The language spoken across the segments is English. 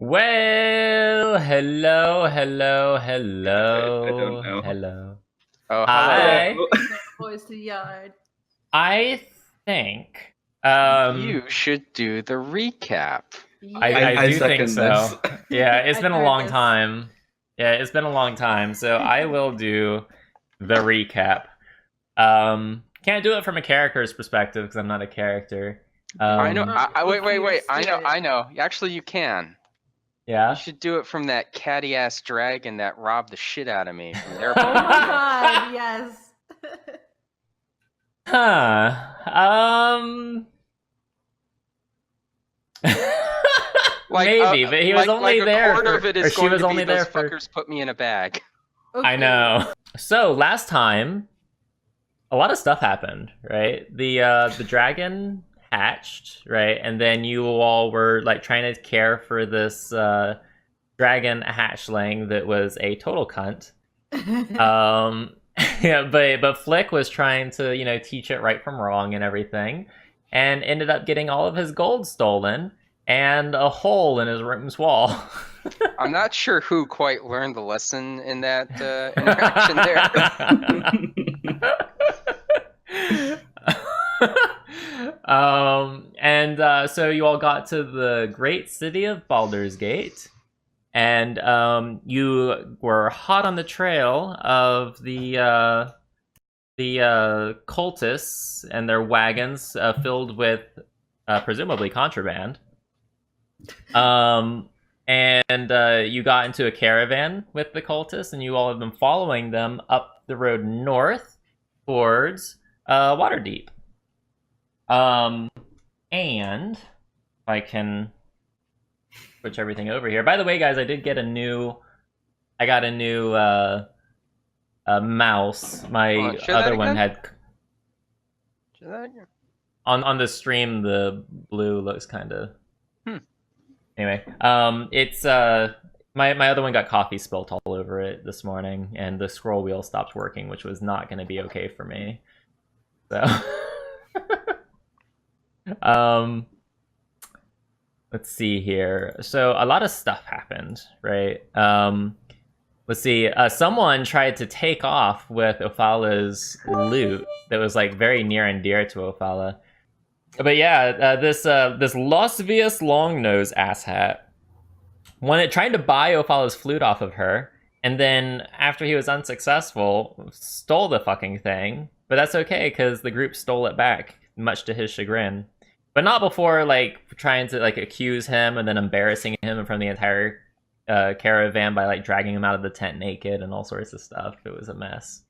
Well, hello, hello, I don't hello, know. hello. Oh, hello. Hi. Boys to the yard. I think You should do the recap. I I do think second this. so. Yeah, it's I've been a heard long this. time. Yeah, it's been a long time, so I will do the recap. Can't do it from a character's perspective because I'm not a character. I know. Wait. Refuse I know. to. I know. Actually, you can. You Yeah. should do it from that catty ass dragon that robbed the shit out of me from their Oh my point of view. god, yes. Huh. Maybe, but he was only like there a quarter for, of it or is she going was to be only those there for. fuckers put me in a bag. Okay. I know. So last time, a lot of stuff happened, right? The dragon hatched, right, and then you all were like trying to care for this dragon hatchling that was a total cunt. Yeah, but Flick was trying to teach it right from wrong and everything, and ended up getting all of his gold stolen and a hole in his room's wall. I'm not sure who quite learned the lesson in that interaction and so you all got to the great city of Baldur's Gate, and you were hot on the trail of the cultists and their wagons filled with presumably contraband. And you got into a caravan with the cultists, and you all have been following them up the road north towards Waterdeep. And if I can switch everything over here. By the way, guys, I got a new mouse. My other one had on the stream the blue looks kind of. Anyway, it's my other one got coffee spilt all over it this morning, and the scroll wheel stopped working, which was not going to be okay for me. So, let's see here. So a lot of stuff happened, right? Let's see. Someone tried to take off with Ophala's loot that was like very near and dear to Ophala. But yeah, this Losvius Longnose asshat tried to buy Ophala's flute off of her, and then after he was unsuccessful, stole the fucking thing. But that's okay because the group stole it back, much to his chagrin. But not before like trying to like accuse him and then embarrassing him in front of the entire caravan by like dragging him out of the tent naked and all sorts of stuff. It was a mess.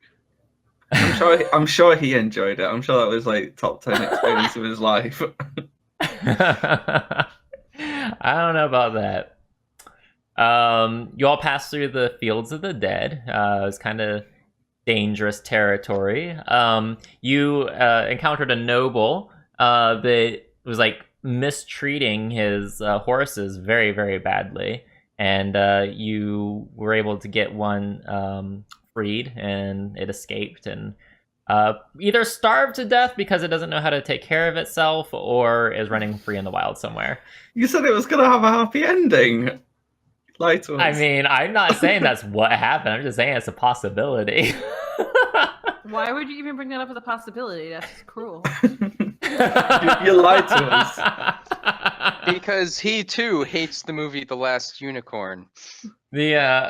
I'm sure he enjoyed it. I'm sure that was like top 10 experience of his life. I don't know about that. You all passed through the Fields of the Dead. It was kind of dangerous territory. You encountered a noble that was like mistreating his horses very, very badly, and you were able to get one freed, and it escaped and either starved to death because it doesn't know how to take care of itself, or is running free in the wild somewhere. You said it was going to have a happy ending. Lie to us. I mean, I'm not saying that's what happened. I'm just saying it's a possibility. Why would you even bring that up as a possibility? That's cruel. you lied to us. Because he too hates the movie The Last Unicorn. The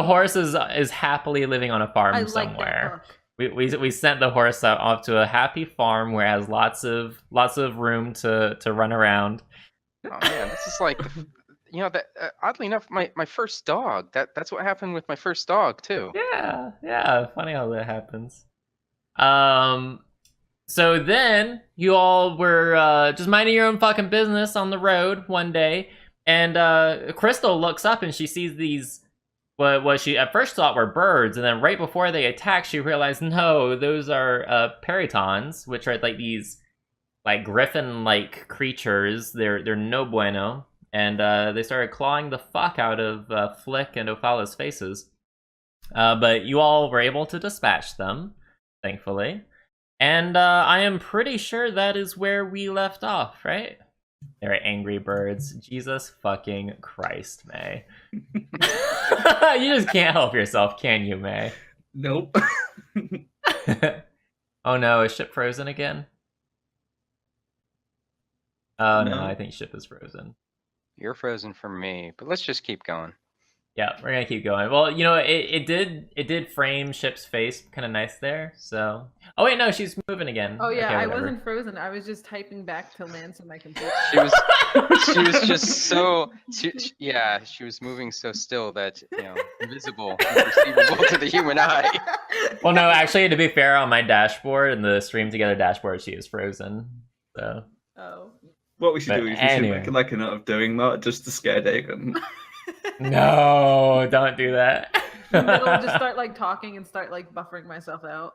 horse is happily living on a farm somewhere. We sent the horse out off to a happy farm where it has lots of room to run around. Oh man, this is like that. Oddly enough, my first dog. That's what happened with my first dog too. Yeah. Funny how that happens. So then you all were just minding your own fucking business on the road one day, and Crystal looks up and she sees these. What she at first thought were birds, and then right before they attack, she realized no, those are peritons, which are like these like griffin-like creatures. They're no bueno, and they started clawing the fuck out of Flick and Ophala's faces. But you all were able to dispatch them, thankfully, and I am pretty sure that is where we left off, right? They're angry birds. Jesus fucking Christ, May. You just can't help yourself, can you, May? Nope. Oh no, is ship frozen again? Oh no, No. I think ship is frozen. You're frozen for me, but let's just keep going. Yeah, we're gonna keep going. Well, you know, it did frame ship's face kind of nice there. So, oh wait, no, she's moving again. Oh yeah, Okay, I whatever. wasn't frozen. I was just typing back to land so my computer. She was just so she was moving so still that invisible, imperceivable to the human eye. Well, no, actually, to be fair, on my dashboard and the stream together dashboard, she is frozen. So. Oh. What we should But do is we anyway. should make like a note of doing that just to scare Dagon. No, don't do that. In the middle, just start like talking and start like buffering myself out.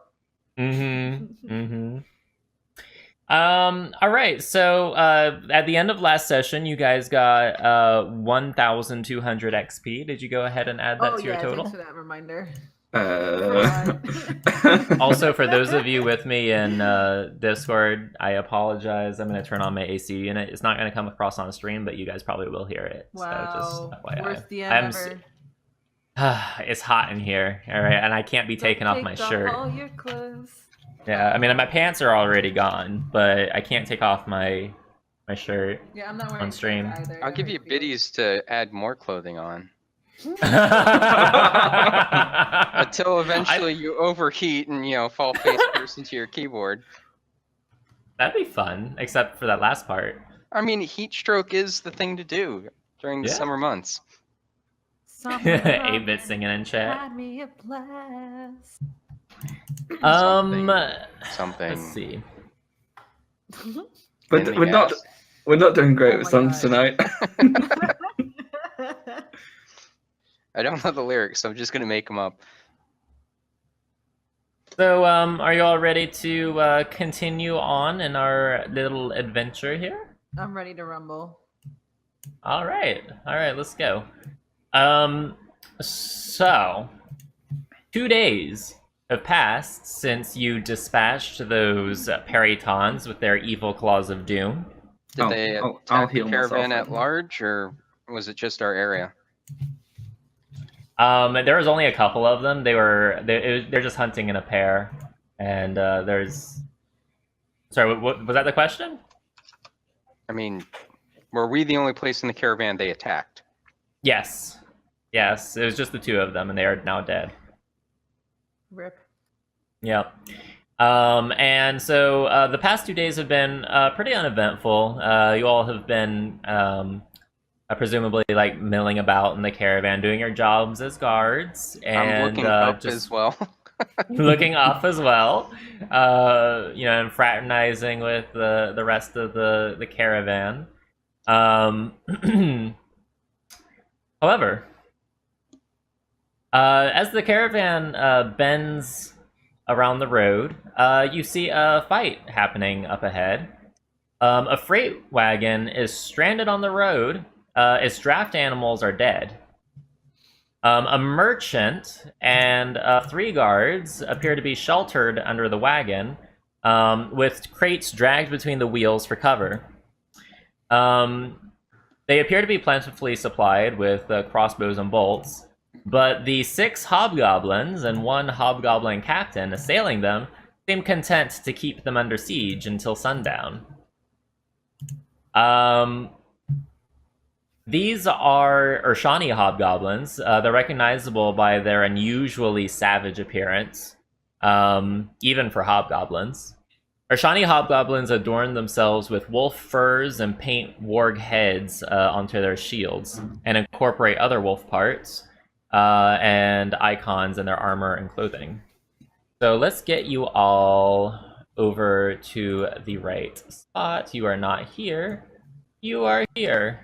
All right. So at the end of last session, you guys got 1,200 XP. Did you go ahead and add that Oh to your yeah, total? thanks for that reminder. Also, for those of you with me in Discord, I apologize. I'm going to turn on my AC unit. It's not going to come across on stream, but you guys probably will hear it. Wow, So just FYI. worst DM I'm ever. It's hot in here, all right, and I can't be taking off my Take shirt. all your clothes. Yeah, I mean, my pants are already gone, but I can't take off my shirt. Yeah, I'm not wearing On stream. shirts either. I'll give you biddies to add more clothing on until eventually you overheat and fall face first into your keyboard. That'd be fun, except for that last part. I mean, heat stroke is the thing to do during the Yeah. summer months. 8-bit singing in chat. Add me a blast. Something. Let's see. But In the we're not gas. doing great Oh with my songs God. tonight. I don't know the lyrics, so I'm just gonna make them up. So, are you all ready to continue on in our little adventure here? I'm ready to rumble. All right, let's go. So 2 days have passed since you dispatched those Peritons with their evil claws of doom. Did they I'll attack the heal myself caravan then. at large, or was it just our area? There was only a couple of them. They're just hunting in a pair, and there's. Sorry, what was that the question? I mean, were we the only place in the caravan they attacked? Yes, it was just the two of them, and they are now dead. Rip. Yep. And so the past 2 days have been pretty uneventful. You all have been presumably like milling about in the caravan, doing your jobs as guards, and I'm looking up just as well. looking off as well. And fraternizing with the rest of the caravan. However, as the caravan bends around the road, you see a fight happening up ahead. A freight wagon is stranded on the road. Its draft animals are dead. A merchant and 3 guards appear to be sheltered under the wagon, with crates dragged between the wheels for cover. They appear to be plentifully supplied with crossbows and bolts, but the 6 hobgoblins and 1 hobgoblin captain assailing them seem content to keep them under siege until sundown. These are Urshani hobgoblins. They're recognizable by their unusually savage appearance, even for hobgoblins. Urshani hobgoblins adorn themselves with wolf furs and paint warg heads onto their shields, and incorporate other wolf parts and icons in their armor and clothing. So let's get you all over to the right spot. You are not here. You are here.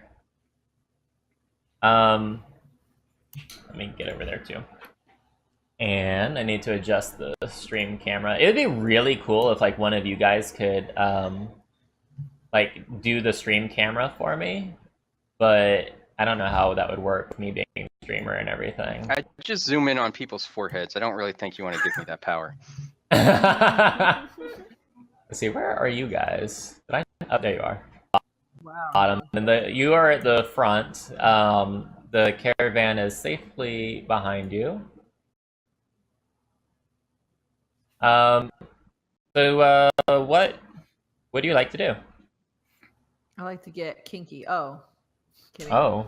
Let me get over there too. And I need to adjust the stream camera. It would be really cool if like one of you guys could like do the stream camera for me, but I don't know how that would work with me being a streamer and everything. I just zoom in on people's foreheads. I don't really think you want to give me that power. Let's see, where are you guys? Oh, there you are. Wow. and you are at the front. The caravan is safely behind you. So what do you like to do? I like to get kinky. Oh. Kidding. Oh,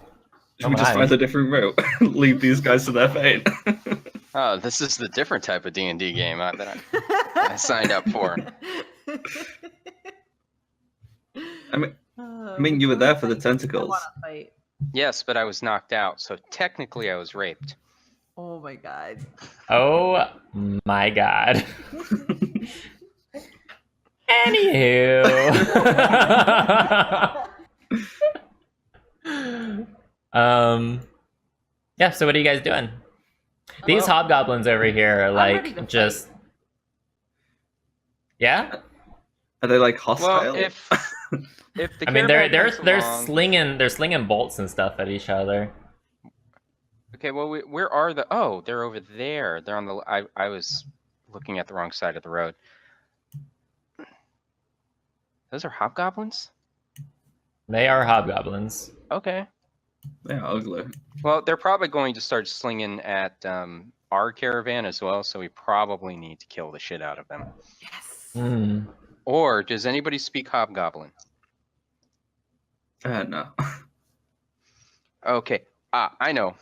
Should we just find a different route? Leave these guys to their fate. Oh, this is the different type of D&D game that I signed up for. I mean, you were there for the tentacles. I want to fight. Yes, but I was knocked out, so technically I was raped. Oh my god. Oh my god. Anywho. Yeah, so what are you guys doing? These Well, hobgoblins over here are ready to like just yeah? Are they like hostile? Well, if the I mean caravan they're comes they're along- slinging bolts and stuff at each other. Okay, well, where are the? Oh, they're over there. They're on the. I was looking at the wrong side of the road. Those are hobgoblins. They are hobgoblins. Okay. They're ugly. Well, they're probably going to start slinging at our caravan as well, so we probably need to kill the shit out of them. Yes. Hmm. Or does anybody speak hobgoblin? No. Okay. I know.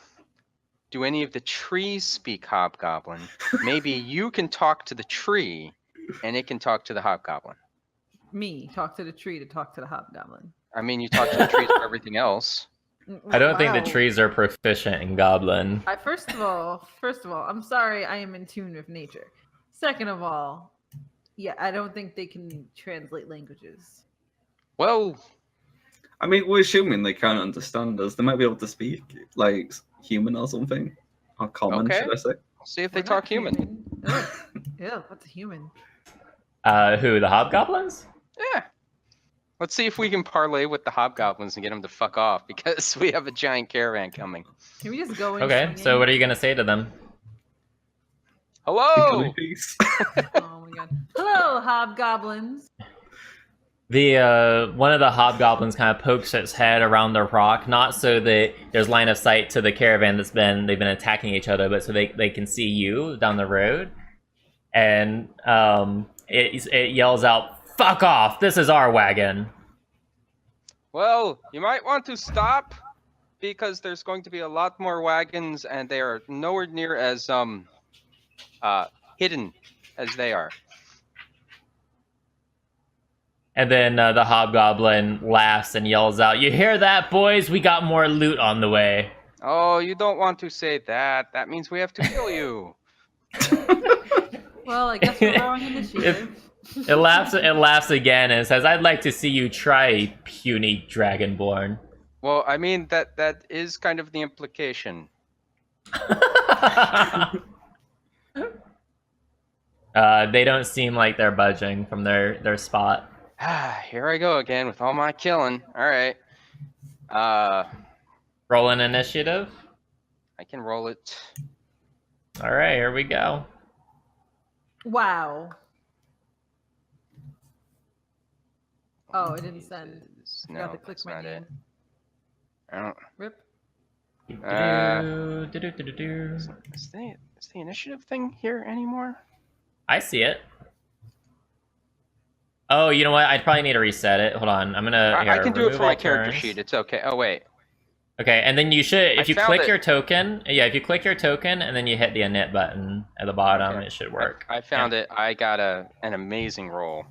Do any of the trees speak hobgoblin? Maybe you can talk to the tree, and it can talk to the hobgoblin. Me talk to the tree to talk to the hobgoblin. I mean, you talk to the trees for everything else. I don't think the Wow. trees are proficient in goblin. First of all, I'm sorry. I am in tune with nature. Second of all, yeah, I don't think they can translate languages. Well, I mean, we're assuming they can't understand us. They might be able to speak like human or something. Or common, Okay. should I say? see if they We're talk not human. Ugh. Ew, what's a human? Who, the hobgoblins? Yeah. Let's see if we can parlay with the hobgoblins and get them to fuck off because we have a giant caravan coming. Can we just go in? Okay, swinging? so what are you gonna say to them? Hello. Peace. Oh my god! Hello, hobgoblins. The one of the hobgoblins kind of pokes its head around the rock, not so that there's line of sight to the caravan they've been attacking each other, but so they can see you down the road. And it yells out, "Fuck off! This is our wagon." Well, you might want to stop because there's going to be a lot more wagons and they are nowhere near as hidden as they are. And then the hobgoblin laughs and yells out, "You hear that, boys? We got more loot on the way." Oh, you don't want to say that. That means we have to kill you. Well, I guess we're growing initiative. It laughs again and says, "I'd like to see you try, puny dragonborn." Well, I mean that is kind of the implication. They don't seem like they're budging from their spot. Here I go again with all my killing. All right. Roll an initiative. I can roll it. All right, here we go. Wow. Oh, it didn't send. No, Forgot to click that's my not it. name. I don't. Rip. Do-do-do-do-do-do. Is the initiative thing here anymore? I see it. Oh, you know what? I'd probably need to reset it. Hold on. I'm gonna. I can do it remove for my all character turns. sheet. It's okay. Oh wait. Okay, and then you should, if I you found click it. your token, if you click your token and then you hit the init button at the bottom, Okay. it should work. I found it. I got an amazing roll.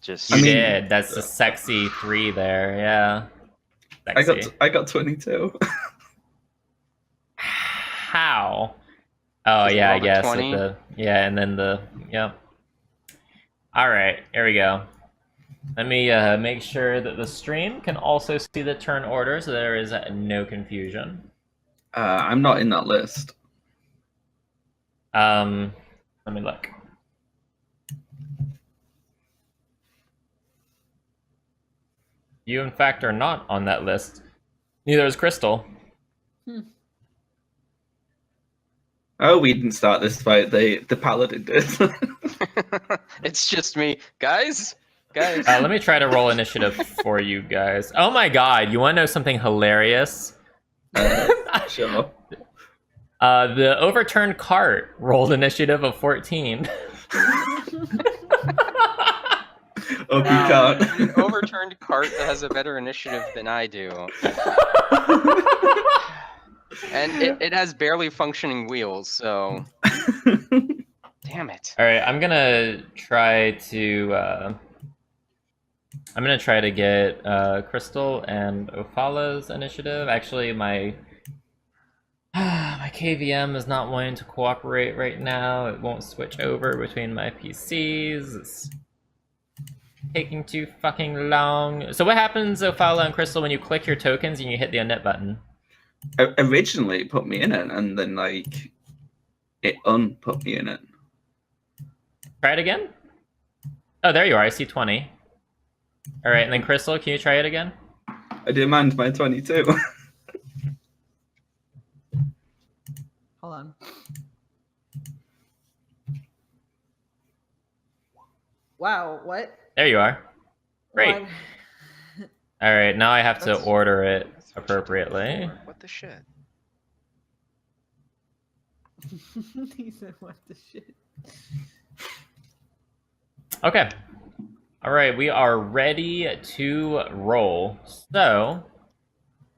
Just You I mean- did. That's a sexy 3 there. Yeah. Sexy. I got 22. How? Oh Does it yeah, I roll the guess. 20? With and then yep. All right, here we go. Let me make sure that the stream can also see the turn order, so there is no confusion. I'm not in that list. Let me look. You, in fact, are not on that list. Neither is Crystal. Oh, we didn't start this fight. The paladin did. it's just me, guys. Guys, Let me try to roll initiative for you guys. Oh my god, you want to know something hilarious? Sure. The overturned cart rolled initiative of 14. Oh, you wow, can't. an overturned cart that has a better initiative than I do. And it has barely functioning wheels, so... Damn it. Alright, I'm gonna try to get Crystal and Ophala's initiative. Actually, my my KVM is not wanting to cooperate right now. It won't switch over between my PCs. It's taking too fucking long. So what happens, Ophala and Crystal, when you click your tokens and you hit the unnet button? Originally, it put me in it, and then like it unput me in it. Try it again? Oh, there you are. I see 20. Alright, and then Crystal, can you try it again? I demand my 22. Hold on. Wow, what? There you are. Great. What? Alright, now I have to That's- order it That's what you did appropriately. before. What the shit? He said, what the shit? Okay. Alright, we are ready to roll. So,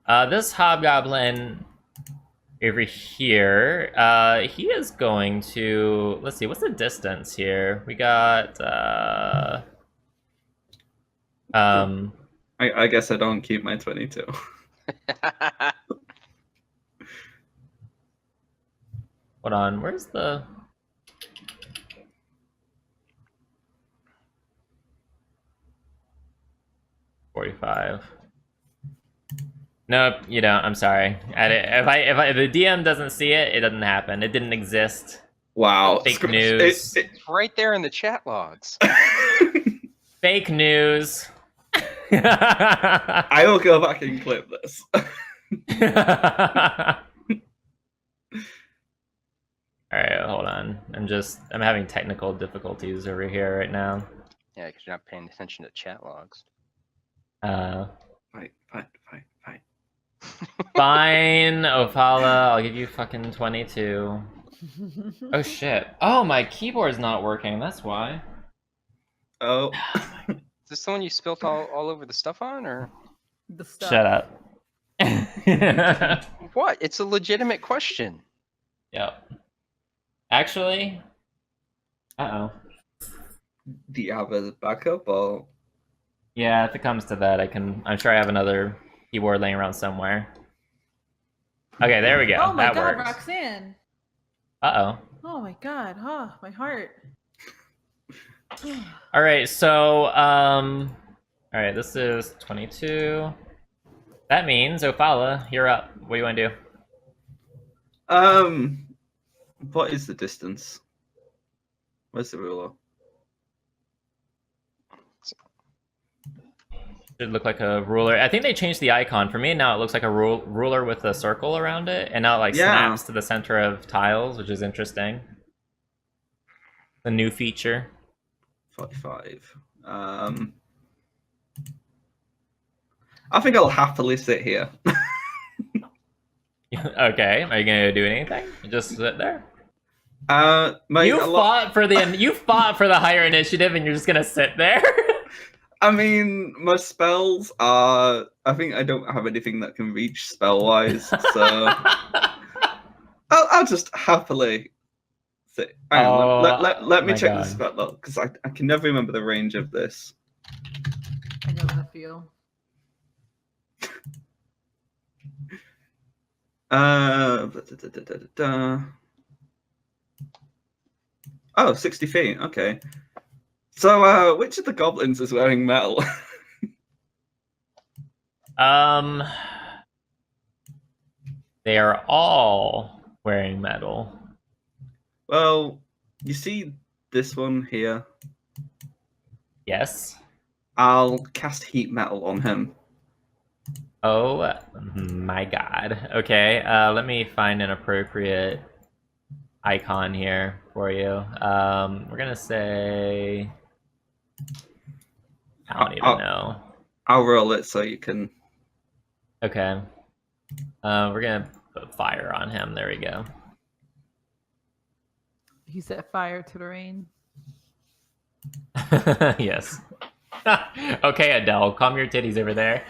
this hobgoblin over here, he is going to... Let's see, what's the distance here? We got... I guess I don't keep my 22. Hold on, where's the... $45. Nope, you don't. I'm sorry. If the DM doesn't see it, it doesn't happen. It didn't exist. Wow. Fake news. It's right there in the chat logs. Fake news. I will go back and clip this. Alright, hold on. I'm having technical difficulties over here right now. Yeah, because you're not paying attention to chat logs. Fight. Fine, Ophala, I'll give you fucking 22. Oh shit. Oh, my keyboard's not working, that's why. Oh. Is this the one you spilt all over the stuff on, or? The stuff. Shut up. What? It's a legitimate question. Yep. Actually... Uh-oh. Do you have a backup or? Yeah, if it comes to that, I'm sure I have another keyboard laying around somewhere. Okay, there we go. Oh my that god, works. Roxanne. Uh-oh. Oh my god, huh, my heart. Alright, so, alright, this is 22. That means, Ophala, you're up. What do you want to do? What is the distance? Where's the ruler? Should look like a ruler. I think they changed the icon. For me, now it looks like a ruler with a circle around it, and now it like snaps to the center of tiles, which is interesting. A new feature. 45. I think I'll happily sit here. Okay, are you gonna do anything? Just sit there? Mate, You fought for the higher initiative, and you're just gonna sit there? I mean, my spells are... I think I don't have anything that can reach spell-wise, so... I'll just happily sit. Hang on, let me my check God. the spell log, because I can never remember the range of this. I know how I feel. Oh, 60 feet, okay. So, which of the goblins is wearing metal? They are all wearing metal. Well, you see this one here? Yes. I'll cast heat metal on him. Oh my god. Okay, let me find an appropriate icon here for you. We're gonna say... I don't even know. I'll roll it so you can. Okay. We're gonna put fire on him. There we go. He set fire to the rain. Yes. Okay, Adele, calm your titties over there.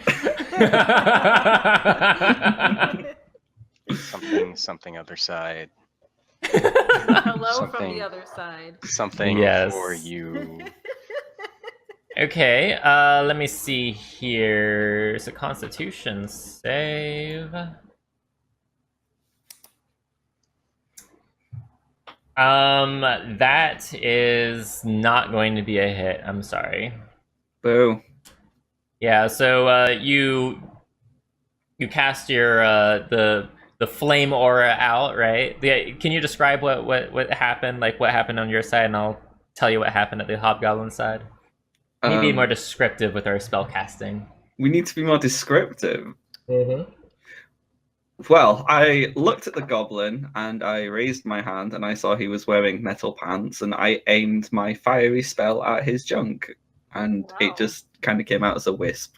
Something other side. Hello from Something- the other side. Something Yes. for you. Okay, let me see here. It's a Constitution save. That is not going to be a hit. I'm sorry. Boo. Yeah, so you cast your the flame aura out, right? Can you describe what happened? Like what happened on your side, and I'll tell you what happened at the hobgoblin side. Maybe more descriptive with our spell casting. We need to be more descriptive. Mm-hmm. Well, I looked at the goblin and I raised my hand and I saw he was wearing metal pants and I aimed my fiery spell at his junk and Wow. it just kind of came out as a wisp.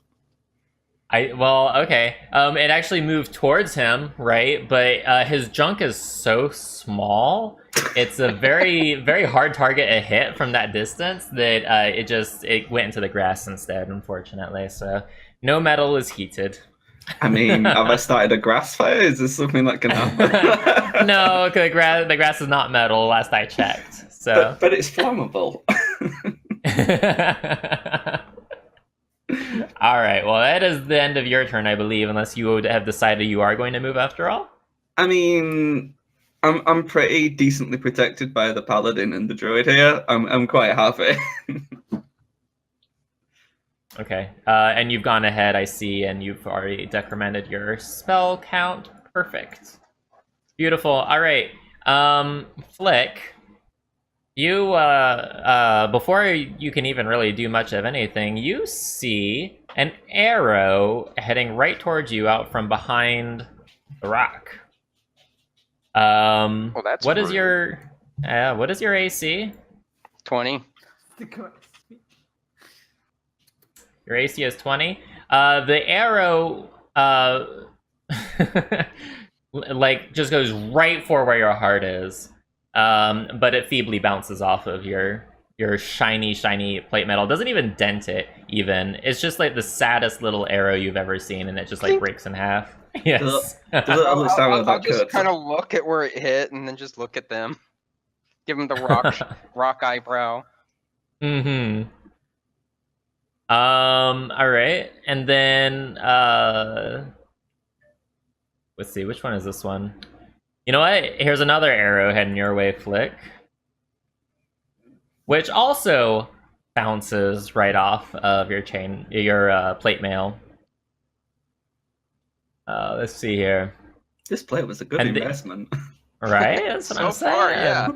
Okay. It actually moved towards him, right? But his junk is so small, it's a very, very hard target to hit from that distance that it went into the grass instead, unfortunately. So no metal is heated. I mean, have I started a grass fire? Is this something that can happen? No, the grass is not metal. Last I checked. So, but it's flammable. All right. Well, that is the end of your turn, I believe, unless you would have decided you are going to move after all. I mean, I'm pretty decently protected by the paladin and the druid here. I'm quite happy. Okay. And you've gone ahead, I see, and you've already decremented your spell count. Perfect. Beautiful. All right. Flick, you before you can even really do much of anything, you see an arrow heading right towards you out from behind the rock. Well, that's what is rude. your AC? 20. Your AC is 20. The arrow like just goes right for where your heart is. But it feebly bounces off of your shiny plate metal. It doesn't even dent it, even. It's just like the saddest little arrow you've ever seen, and it just like breaks in half. Yes. I'll just kind of look at where it hit and then just look at them. Give them the rock eyebrow. Mm-hmm. All right. And then let's see, which one is this one? You know what? Here's another arrow heading your way, Flick. Which also bounces right off of your plate mail. Let's see here. This plate was a good investment. Right? That's what So I'm saying. far, yeah.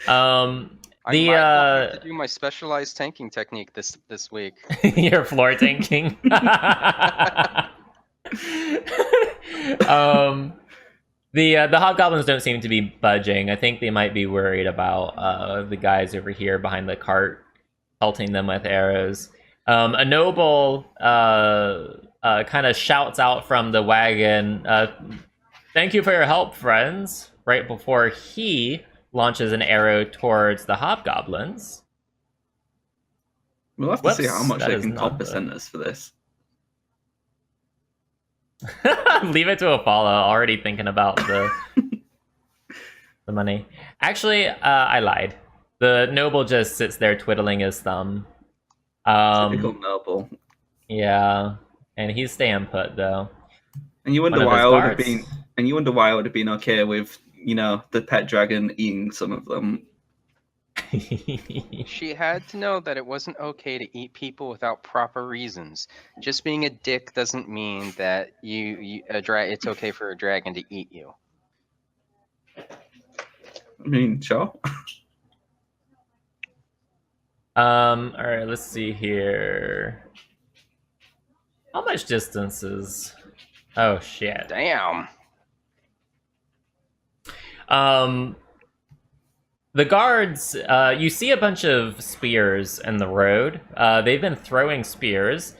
The I might not have to do my specialized tanking technique this week. your floor tanking. The hobgoblins don't seem to be budging. I think they might be worried about the guys over here behind the cart pelting them with arrows. A noble kind of shouts out from the wagon, "Thank you for your help, friends," right before he launches an arrow towards the hobgoblins. We'll have to see how much that they is can not top percent us for this. Leave it to a follow. Already thinking about the money. Actually, I lied. The noble just sits there twiddling his thumb. Typical noble. Yeah, and he's staying put though. And you wonder One of why his I would have guards. been. And you wonder why I would have been okay with, the pet dragon eating some of them. She had to know that it wasn't okay to eat people without proper reasons. Just being a dick doesn't mean that it's okay for a dragon to eat you. I mean, sure. All right, let's see here. How much distance is? Oh shit. Damn. The guards, you see a bunch of spears in the road. They've been throwing spears.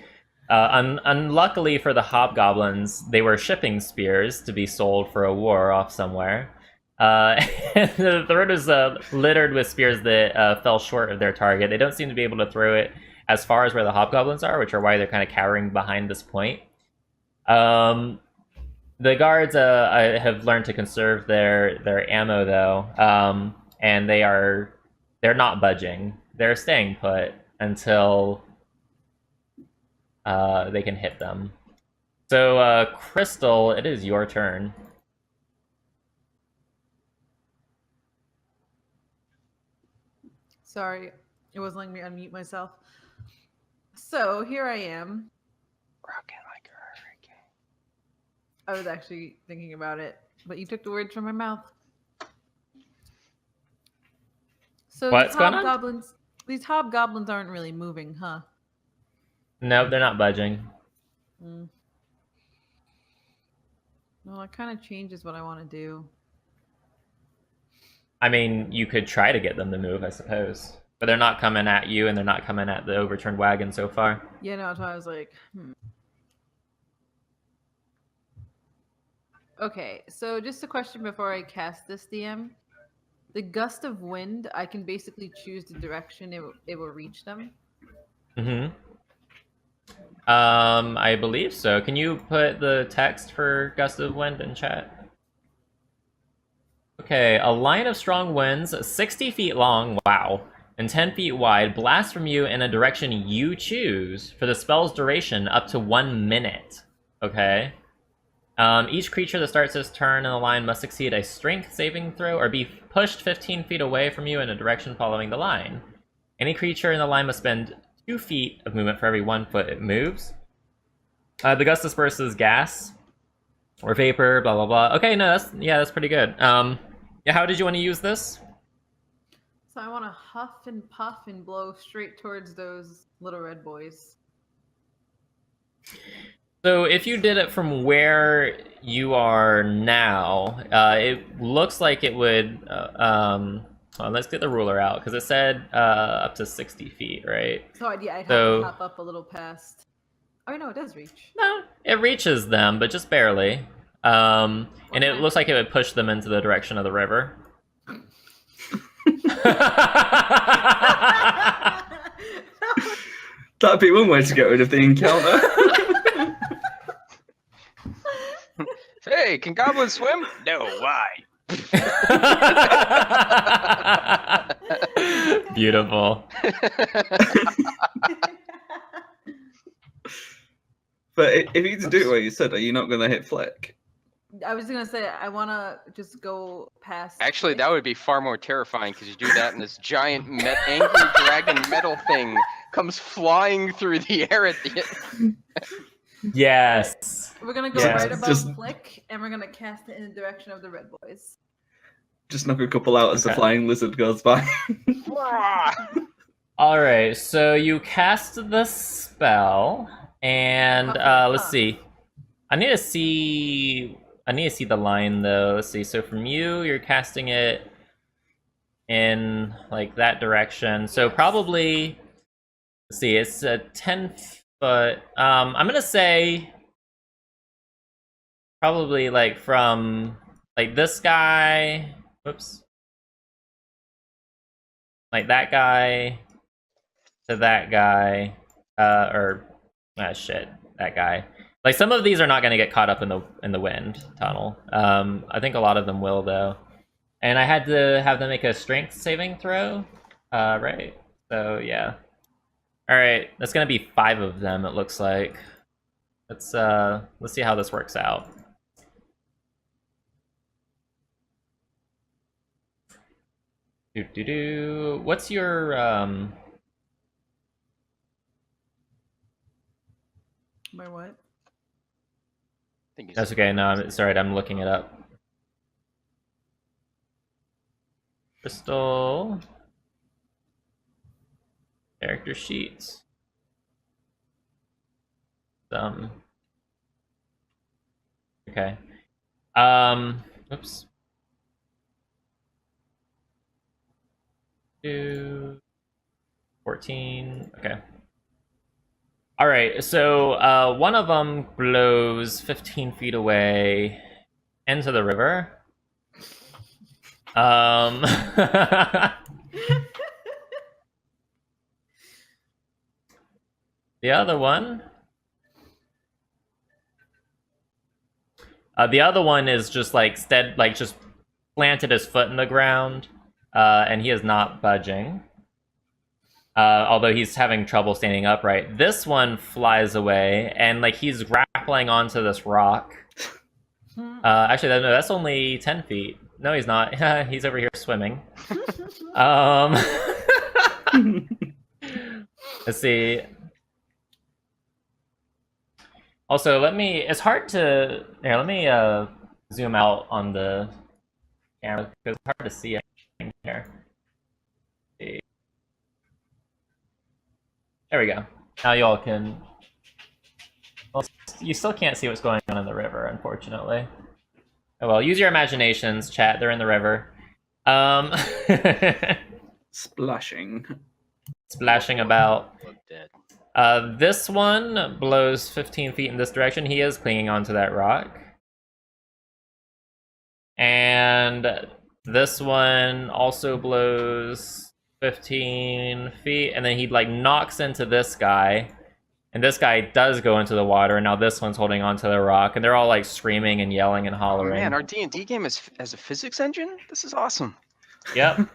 Unluckily for the hobgoblins, they were shipping spears to be sold for a war off somewhere. And the road is littered with spears that fell short of their target. They don't seem to be able to throw it as far as where the hobgoblins are, which are why they're kind of cowering behind this point. The guards have learned to conserve their ammo though, and they're not budging. They're staying put until they can hit them. So, Crystal, it is your turn. Sorry, it wasn't letting me unmute myself. So here I am. Rocking like a hurricane. I was actually thinking about it, but you took the words from my mouth. So What's these going on? hobgoblins aren't really moving, huh? No, they're not budging. Well, that kind of changes what I want to do. I mean, you could try to get them to move, I suppose. But they're not coming at you, and they're not coming at the overturned wagon so far. Yeah, no, that's why I was like, Okay, so just a question before I cast this, DM. The gust of wind, I can basically choose the direction it will reach them. Mm-hmm. I believe so. Can you put the text for gust of wind in chat? Okay, a line of strong winds, 60 feet long, wow, and 10 feet wide, blast from you in a direction you choose for the spell's duration up to 1 minute. Okay. Each creature that starts its turn in the line must succeed a strength saving throw or be pushed 15 feet away from you in a direction following the line. Any creature in the line must spend 2 feet of movement for every 1 foot it moves. The gust disperses gas or vapor, blah blah blah. Okay, no, that's pretty good. Yeah, how did you want to use this? So I want to huff and puff and blow straight towards those little red boys. So if you did it from where you are now, it looks like it would. Well, let's get the ruler out because it said up to 60 feet, right? So I'd have So- to hop up a little past. Oh no, it does reach. No, it reaches them, but just barely. And it Okay. looks like it would push them into the direction of the river. That'd be one way to get rid of the encounter. Hey, can goblins swim? No, why? Beautiful. But if you do it where you said, are you not going to hit Flick? I was gonna say I want to just go past. Actually, that would be far more terrifying because you do that and this giant angry dragon metal thing comes flying through the air at the end. Yes. We're gonna go Yeah, right above just- Flick, and we're gonna cast it in the direction of the red boys. Just knock a couple out as the Okay. flying lizard goes by. All right, so you cast the spell, and let's see. I need to see the line though. Let's see. So from you, you're casting it in like that direction. So probably, let's see. It's a 10 foot. I'm gonna say probably like from like this guy. Whoops. Like that guy to that guy, that guy. Like some of these are not going to get caught up in the wind tunnel. I think a lot of them will though. And I had to have them make a strength saving throw, right? So yeah. All right, that's going to be 5 of them. It looks like. Let's see how this works out. What's your My what? That's okay. No, it's alright. I'm looking it up. Crystal. Character sheets. Okay. Oops. 2, 14. Okay. All right. So one of them blows 15 feet away into the river. The other one. The other one is just like just planted his foot in the ground, and he is not budging. Although he's having trouble standing upright. This one flies away, and like he's grappling onto this rock. Actually, no, that's only 10 feet. No, he's not. He's over here swimming. Let's see. Also, it's hard to, here, let me zoom out on the camera because it's hard to see everything here. There we go. Now you all can, well, you still can't see what's going on in the river, unfortunately. Oh well, use your imaginations, chat, they're in the river. Splashing. Splashing about. Dead. This one blows 15 feet in this direction. He is clinging onto that rock. And this one also blows 15 feet. And then he like knocks into this guy. And this guy does go into the water. And now this one's holding onto the rock. And they're all like screaming and yelling and Oh hollering. man, our D&D game has a physics engine? This is awesome. Yep.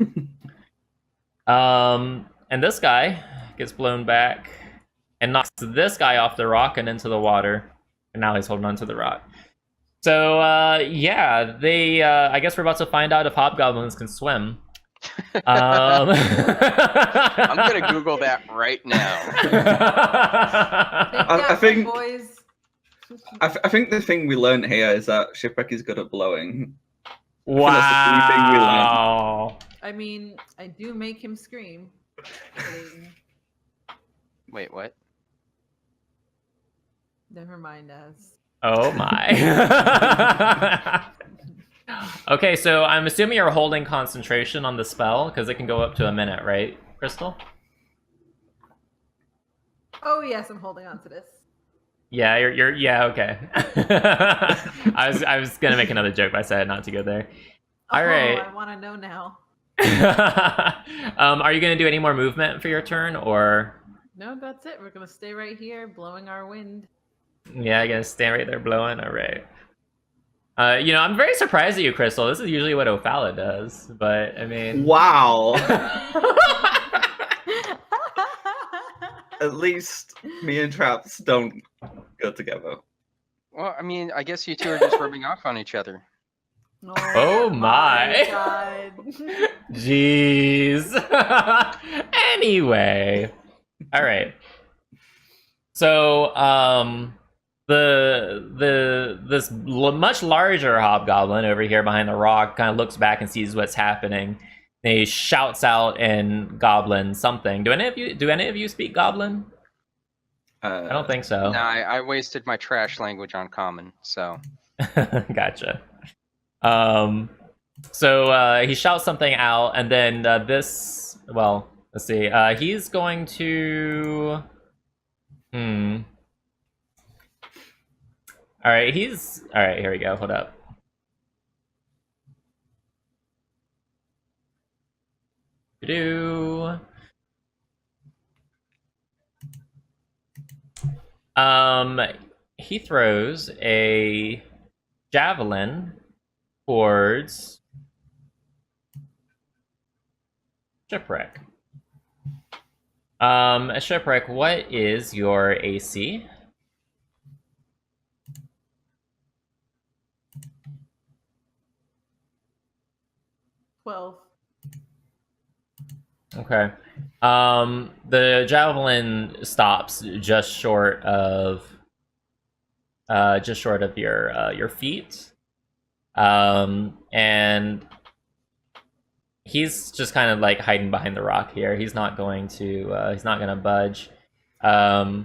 And this guy gets blown back and knocks this guy off the rock and into the water. And now he's holding onto the rock. So, yeah, I guess we're about to find out if hobgoblins can swim. I'm gonna Google that right now. I think- boys. I think the thing we learned here is that Shipwreck is good at blowing. Wow. I mean, I do make him scream. Wait, what? Never mind us. Oh my. Okay, so I'm assuming you're holding concentration on the spell, because it can go up to a minute, right, Crystal? Oh yes, I'm holding on to this. Yeah, yeah, okay. I was gonna make another joke, but I said not to go there. All right. I want to know now. Are you gonna do any more movement for your turn, or? No, that's it. We're gonna stay right here, blowing our wind. Yeah, I guess stand right there blowing. All right. You know, I'm very surprised at you, Crystal. This is usually what Ophala does, but I mean. Wow. At least me and Traps don't go together. Well, I mean, I guess you two are just rubbing off on each other. Oh my. God. Jeez. Anyway. All right. So, this much larger hobgoblin over here behind the rock kind of looks back and sees what's happening. And he shouts out in Goblin something. Do any of you speak Goblin? I don't think so. No, I wasted my trash language on common, so. Gotcha. So he shouts something out, and then this. Well, let's see. He's going to. All right. All right. Here we go. Hold up. He throws a javelin towards Shipwreck. Shipwreck, what is your AC? Well. Okay. The javelin stops just short of your feet. And he's just kind of like hiding behind the rock here. He's not going to budge. Do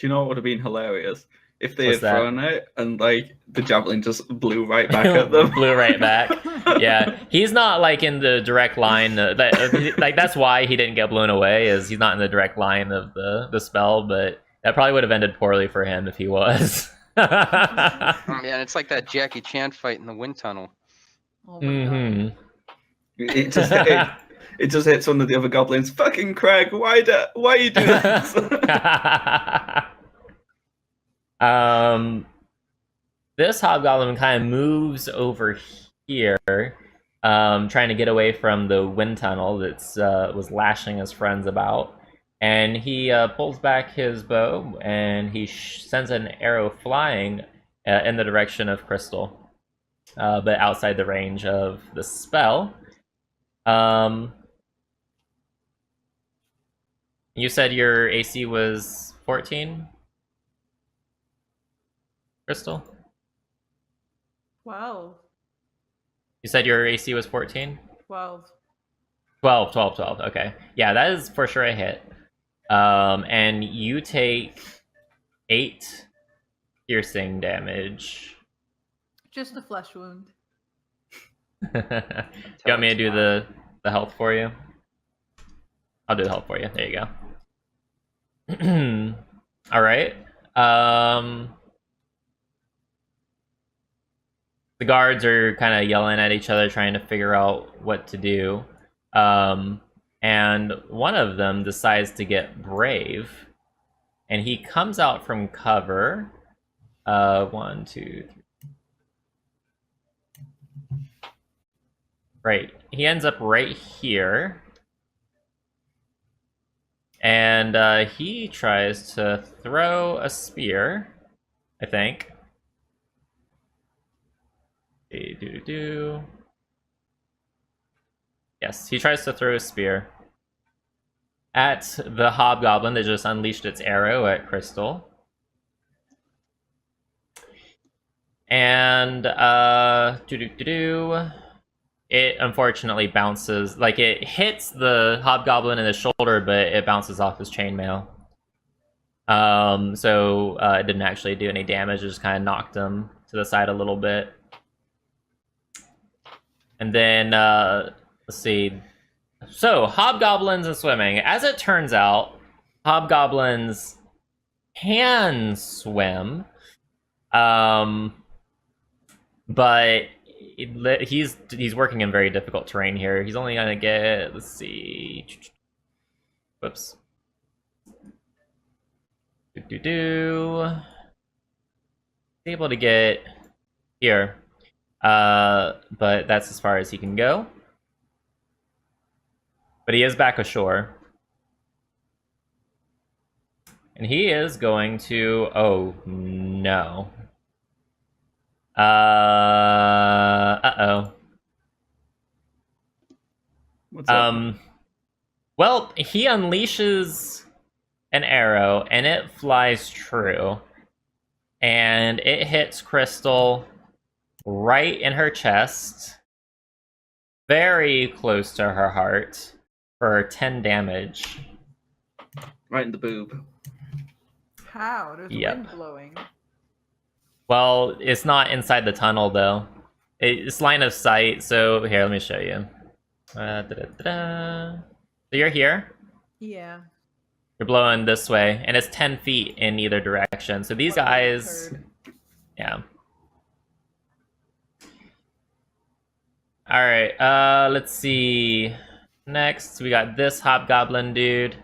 you know what would have been hilarious? if they What's had that? thrown it and like the javelin just blew right back at them. Blew right back. Yeah, he's not like in the direct line. Like that's why he didn't get blown away. Is he's not in the direct line of the spell, but that probably would have ended poorly for him if he was. Oh, man, it's like that Jackie Chan fight in the wind tunnel. Oh my god. It just it just hits one of the other goblins. Fucking Craig, why you do this? This hobgoblin kind of moves over here, trying to get away from the wind tunnel that's was lashing his friends about, and he pulls back his bow and he sends an arrow flying in the direction of Crystal, but outside the range of the spell. You said your AC was 14, Crystal? 12. You said your AC was 14? 12. 12. Okay. Yeah, that is for sure a hit. And you take 8 piercing damage. Just a flesh wound. You want me to do the health for you? I'll do the health for you. There you go. All right. The guards are kind of yelling at each other, trying to figure out what to do. And one of them decides to get brave, and he comes out from cover. 1, 2, 3. Right. He ends up right here. And he tries to throw a spear, I think. Yes, he tries to throw a spear at the hobgoblin that just unleashed its arrow at Crystal. And it unfortunately bounces, like it hits the hobgoblin in the shoulder, but it bounces off his chainmail. So it didn't actually do any damage, it just kind of knocked him to the side a little bit. And then, let's see. So, hobgoblins and swimming. As it turns out, hobgoblins can swim. But he's working in very difficult terrain here. He's only gonna get, let's see. Whoops. Able to get here. But that's as far as he can go. But he is back ashore. And he is going to... Oh, no. Uh-oh. What's up? Well, he unleashes an arrow, and it flies true. And it hits Crystal right in her chest, very close to her heart, for 10 damage. Right in the boob. How? There's Yep. wind blowing. Well, it's not inside the tunnel, though. It's line of sight, so here, let me show you. So you're here. Yeah. You're blowing this way, and it's 10 feet in either direction. So these What a guys... turd. Yeah. Alright, let's see. Next, we got this hobgoblin dude.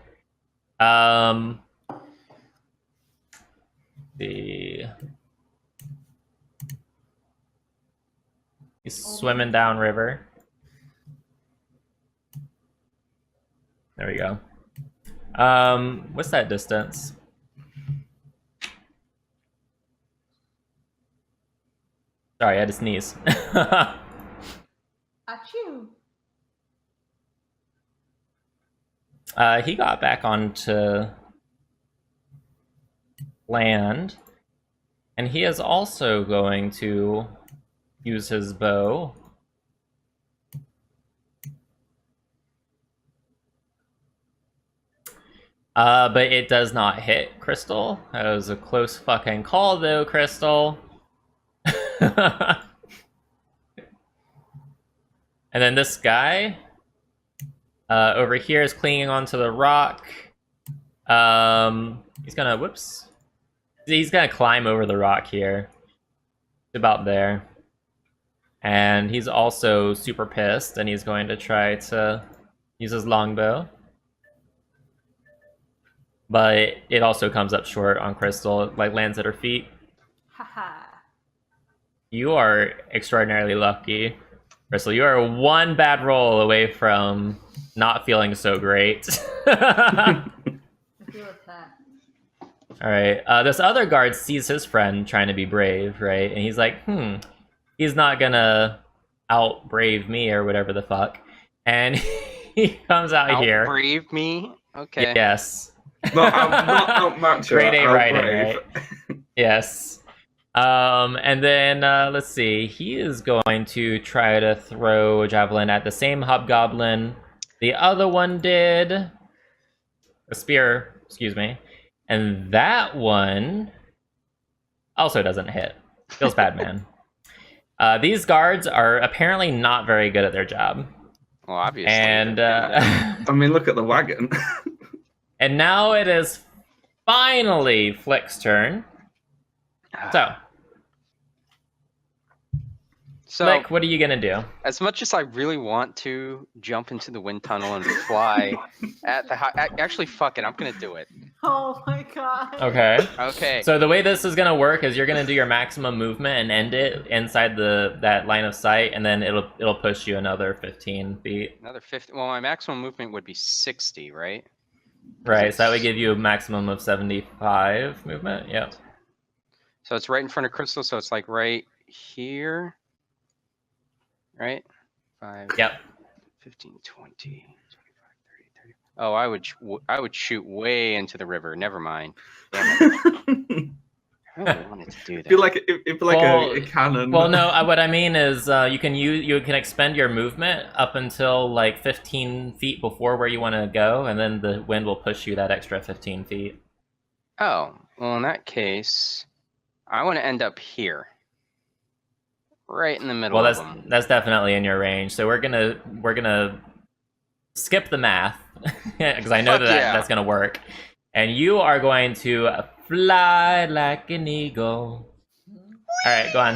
He's swimming downriver. There we go. What's that distance? Sorry, I had to sneeze. Achoo. He got back onto land, and he is also going to use his bow. But it does not hit Crystal. That was a close fucking call, though, Crystal. And then this guy over here is clinging onto the rock. He's gonna, whoops. He's gonna climb over the rock here. About there. And he's also super pissed, and he's going to try to use his longbow. But it also comes up short on Crystal. It, like, lands at her feet. Haha. You are extraordinarily lucky. Crystal, you are one bad roll away from not feeling so great. I feel attacked. Alright, this other guard sees his friend trying to be brave, right? And he's like, he's not gonna out-brave me or whatever the fuck. And he comes out here. Outbrave me? Okay. Yes. No, I'm not outmatched. Grade A writing, right? Yes. And then, let's see. He is going to try to throw a javelin at the same hobgoblin. The other one did. A spear, excuse me. And that one also doesn't hit. Feels bad, man. These guards are apparently not very good at their job. Well, obviously. And, I mean, look at the wagon. and now it is finally Flick's turn. So, Flick, what are you gonna do? As much as I really want to jump into the wind tunnel and fly at the actually, fuck it, I'm gonna do it. Oh my god. Okay. Okay. So the way this is gonna work is you're gonna do your maximum movement and end it inside that line of sight, and then it'll push you another 15 feet. Another 50. Well, my maximum movement would be 60, right? Right. So that would give you a maximum of 75 movement. Yep. So it's right in front of Crystal. So it's like right here. Right? 5, Yep. 15, 20, 25, 30, 30. Oh, I would shoot way into the river. Never mind. Damn it. I really wanted to do that. It'd be like a cannon. Well, no. What I mean is, you can expend your movement up until like 15 feet before where you want to go, and then the wind will push you that extra 15 feet. Oh, well, in that case, I want to end up here. Right in the middle Well, of them. that's definitely in your range. So we're gonna skip the math because I know that's gonna work. And you are going to fly like an eagle. All right, go on.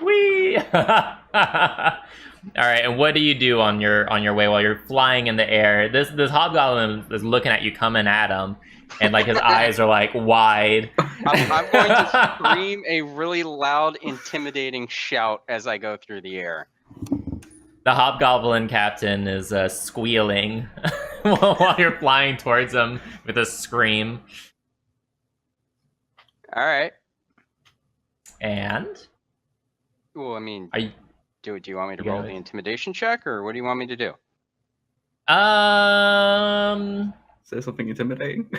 Whee! All right, and what do you do on your way while you're flying in the air? This hobgoblin is looking at you coming at him, and like his eyes are like wide. I'm going to scream a really loud, intimidating shout as I go through the air. The hobgoblin captain is squealing while you're flying towards him with a scream. All right. And? Well, I mean, Are you, do you want me to roll the intimidation check, or what do you want me to do? Say something intimidating.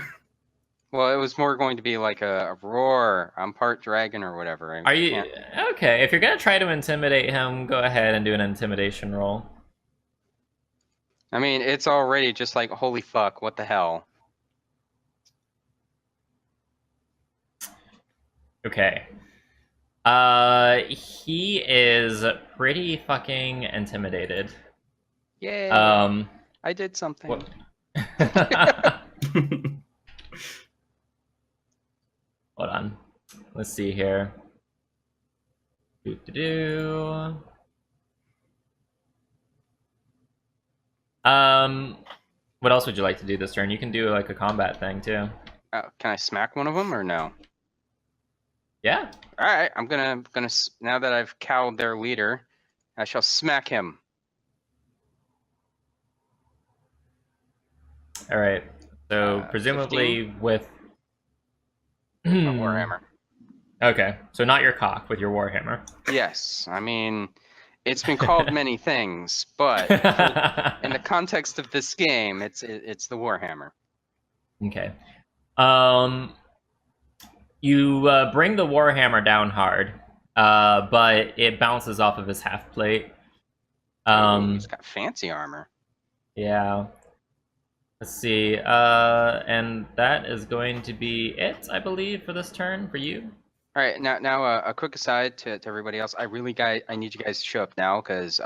Well, it was more going to be like a roar. I'm part dragon or whatever. Are you okay? If you're gonna try to intimidate him, go ahead and do an intimidation roll. I mean, it's already just like, holy fuck, what the hell? Okay. He is pretty fucking intimidated. Yay! I did something. What? Hold on. Let's see here. What else would you like to do this turn? You can do like a combat thing too. Can I smack one of them or no? Yeah. All right, I'm gonna now that I've cowed their leader, I shall smack him. All right. So presumably 15? with A warhammer. Okay, so not your cock with your warhammer. Yes, I mean, it's been called many things, but in the context of this game, it's the warhammer. Okay. You bring the warhammer down hard, but it bounces off of his half plate. Ooh, he's got fancy armor. Yeah. Let's see. And that is going to be it, I believe, for this turn for you. All right, now a quick aside to everybody else. I need you guys to show up now because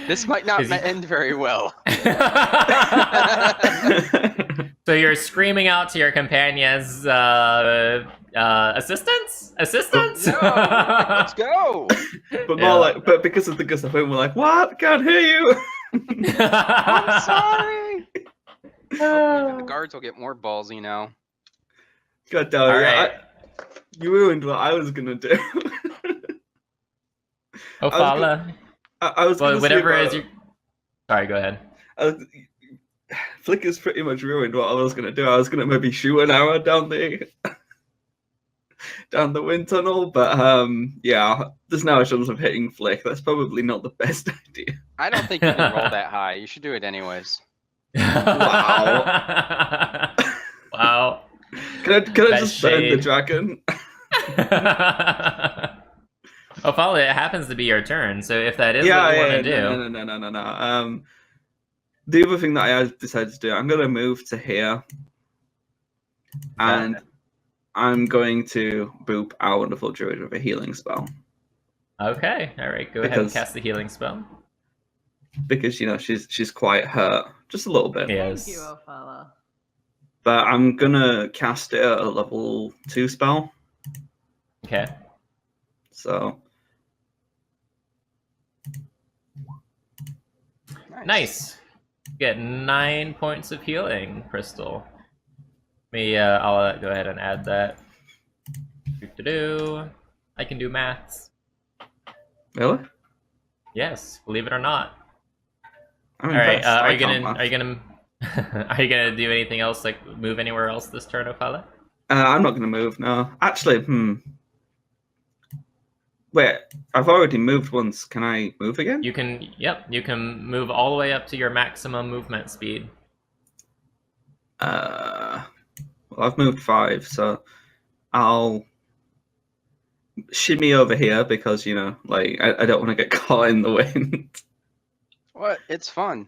this might not Is he- end very well. So you're screaming out to your companions, assistance? Assistance? No, let's go. But Yeah. more like, but because of the gust of wind, we're like, what? Can't hear you. I'm sorry. The guards will get more ballsy now. God damn All it! right. You ruined what I was gonna do. Ophala. I was Well, gonna whatever see is your... Sorry, go ahead. Flicker's pretty much ruined what I was gonna do. I was gonna maybe shoot an arrow down the wind tunnel, but yeah, there's no chance of hitting Flick. That's probably not the best idea. I don't think you can roll that high. You should do it anyways. Wow. Wow. Can I That just burn the shade. dragon? Ophala, it happens to be your turn, so if that is what you want to do... No. The other thing that I decided to do, I'm gonna move to here, and I'm going to boop our wonderful druid with a healing spell. Okay, alright, go ahead and Because- cast the healing spell. Because, you know, she's quite hurt. Just a little bit. Yes. Thank you, Ophala. But I'm gonna cast it at a level 2 spell. Okay. So Nice. Get 9 points of healing, Crystal. I'll go ahead and add that. Do-do-do. I can do maths. really? Yes, believe it or not. I'm All right. impressed. Are I you can't gonna? math. Are you gonna? Are you gonna do anything else? Like move anywhere else this turn, Ophala? I'm not gonna move, no. Actually, Wait, I've already moved once. Can I move again? You can. Yep. You can move all the way up to your maximum movement speed. Well, I've moved 5, so I'll shimmy over here because, you know, like, I don't want to get caught in the wind. What? It's fun.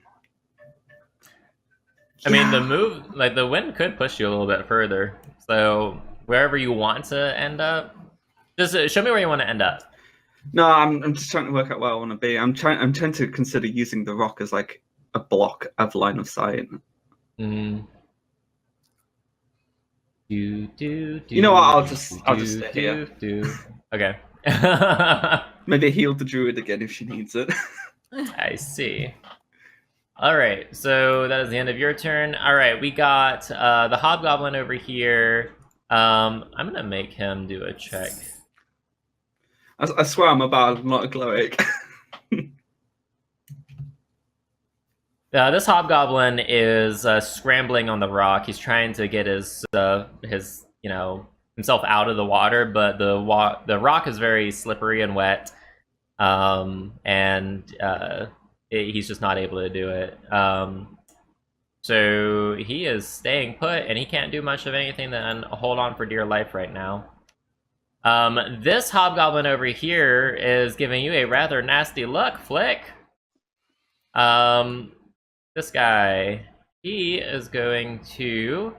I mean, the wind could push you a little bit further. So wherever you want to end up, just show me where you want to end up. No, I'm just trying to work out where I want to be. I'm trying to consider using the rock as like a block of line of sight. Mm. You know what, I'll just stay here. Okay. Maybe heal the druid again if she needs it. I see. All right, so that is the end of your turn. All right, we got the hobgoblin over here. I'm gonna make him do a check. I swear I'm a bard, I'm not a cleric. This hobgoblin is scrambling on the rock. He's trying to get his himself out of the water, but the rock is very slippery and wet, he's just not able to do it. So he is staying put, and he can't do much of anything than hold on for dear life right now. This hobgoblin over here is giving you a rather nasty look, Flick. This guy, he is going to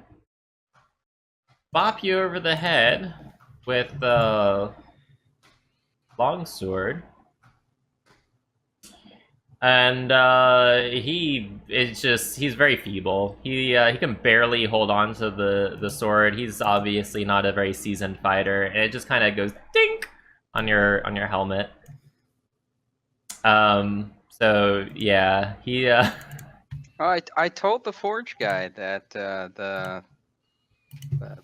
bop you over the head with the longsword. And he's very feeble. He can barely hold on to the sword. He's obviously not a very seasoned fighter, and it just kind of goes dink on your helmet. So yeah, he I told the forge guy that the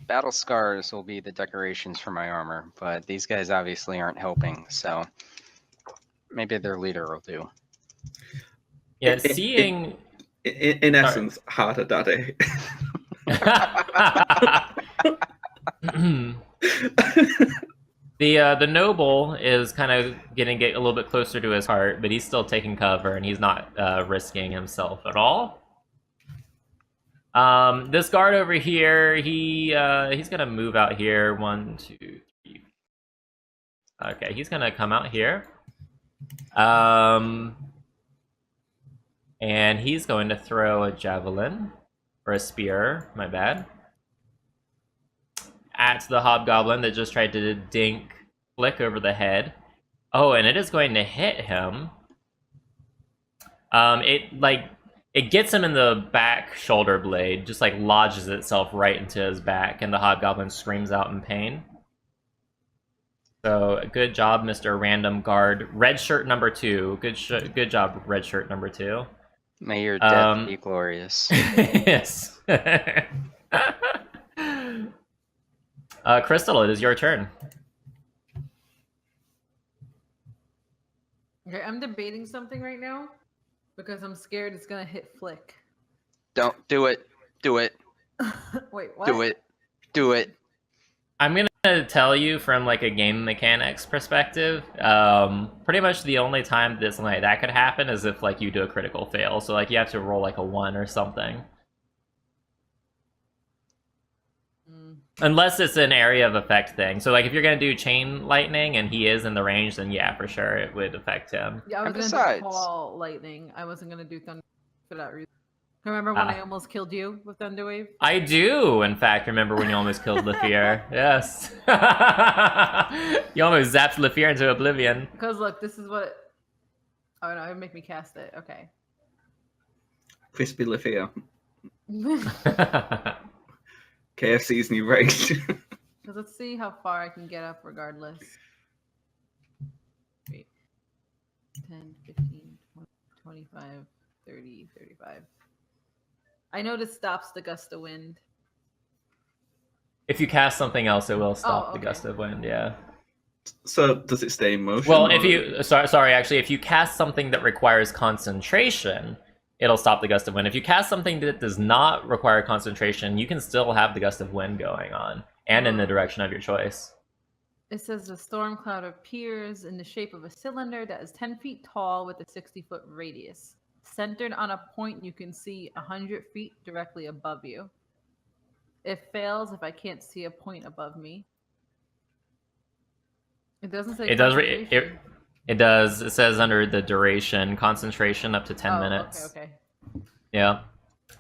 battle scars will be the decorations for my armor, but these guys obviously aren't helping, so maybe their leader will do. yeah seeing. In essence, harder daddy. The noble is kind of getting a little bit closer to his heart, but he's still taking cover and he's not risking himself at all. This guard over here, he's gonna move out here. 1, 2, 3. Okay, he's gonna come out here. And he's going to throw a javelin, or a spear, my bad, at the hobgoblin that just tried to dink Flick over the head. Oh, and it is going to hit him. It gets him in the back shoulder blade, just like lodges itself right into his back, and the hobgoblin screams out in pain. So good job, Mr. Random Guard. Red shirt number 2. Good job, red shirt number 2. May your death be glorious. Yes. Crystal, it is your turn. Okay, I'm debating something right now because I'm scared it's gonna hit Flick. Don't do it. Do it. Wait, what? Do it. Do it. I'm gonna tell you from like a game mechanics perspective. Pretty much the only time this like that could happen is if like you do a critical fail. So like you have to roll like a 1 or something. Unless it's an area of effect thing. So like if you're gonna do chain lightning and he is in the range, then yeah, for sure it would affect him. Yeah, I was gonna do call lightning. I wasn't gonna do thunder for that reason. Remember when I almost killed you with Thunderwave? I do, in fact, remember when you almost killed Lefear. Yes. You almost zapped Lefear into oblivion. Because look, this is what... Oh no, it would make me cast it. Okay. Crispy Lefear. KFC's new race. Let's see how far I can get up regardless. Wait. 10, 15, 20, 25, 30, 35. I know this stops the gust of wind. If you cast something else, it will stop the okay. gust of wind, yeah. So, does it stay in motion? Well, if you... Sorry, actually, if you cast something that requires concentration, it'll stop the gust of wind. If you cast something that does not require concentration, you can still have the gust of wind going on, and in the direction of your choice. It says the storm cloud appears in the shape of a cylinder that is 10 feet tall with a 60-foot radius. Centered on a point you can see 100 feet directly above you. It fails if I can't see a point above me. It doesn't say. It does. It does. It says under the duration, concentration up to 10 minutes. Okay. Yeah.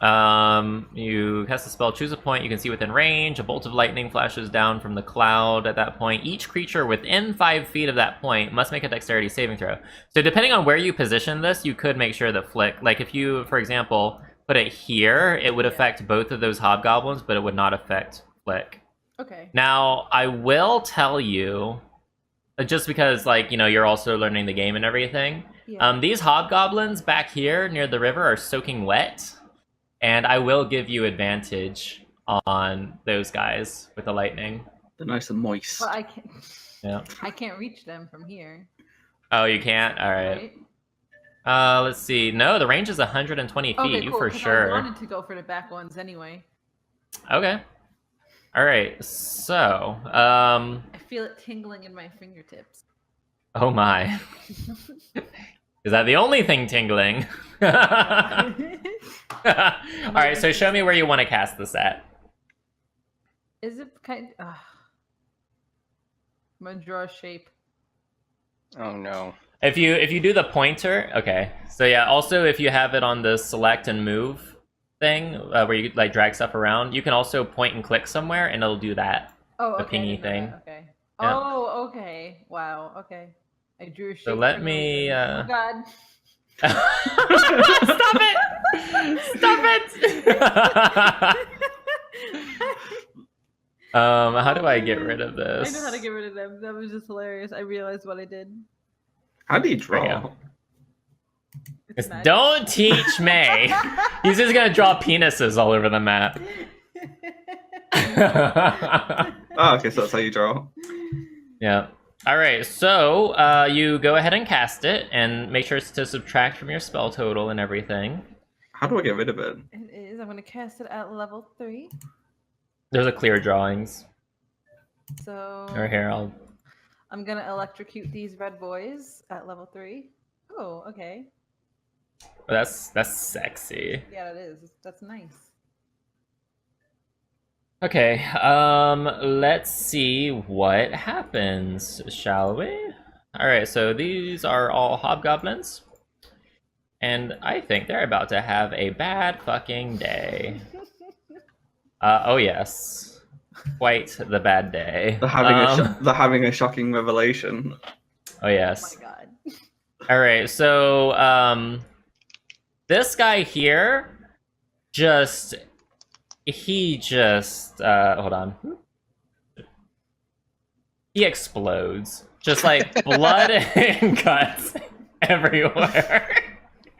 You cast a spell, choose a point you can see within range. A bolt of lightning flashes down from the cloud at that point. Each creature within 5 feet of that point must make a dexterity saving throw. So depending on where you position this, you could make sure that Flick, like if you, for example, put it here, it would affect both of those hobgoblins, but it would not affect Flick. Okay. Now, I will tell you, just because, like, you know, you're also learning the game and everything, these hobgoblins back here near the river are soaking wet. And I will give you advantage on those guys with the lightning. They're nice and moist. Well, I can't. Yeah. I can't reach them from here. Oh, you can't? All right. Let's see. No, the range is 120 feet. Okay, cool, for sure. I wanted to go for the back ones anyway. Okay. All right. So, I feel it tingling in my fingertips. Oh my. Is that the only thing tingling? Alright, so show me where you want to cast this at. Is it kind of... I'm gonna draw a shape. Oh no. If you do the pointer, okay. So yeah, also if you have it on the select and move thing, where you like drag stuff around, you can also point and click somewhere and it'll do that. Oh, the okay. pingy thing. Okay. Yeah. Oh, okay. Wow, okay. I drew a shape. So let me... Oh god. Stop it! Stop it! How do I get rid of this? I know how to get rid of them. That was just hilarious. I realized what I did. How do you draw? Don't teach me! He's just gonna draw penises all over the map. Oh, okay, so that's how you draw. Yeah. Alright, so you go ahead and cast it, and make sure to subtract from your spell total and everything. How do I get rid of it? It is. I'm going to cast it at level 3. There's a clear drawings. So... Or here, I'm going to electrocute these red boys at level 3. Oh, okay. That's sexy. Yeah, it is. That's nice. Okay, let's see what happens, shall we? Alright, so these are all hobgoblins. And I think they're about to have a bad fucking day. Oh yes. Quite the bad day. They're having a shocking revelation. Oh yes. Oh my god. Alright, so this guy here he just hold on. He explodes. Just like blood and guts everywhere.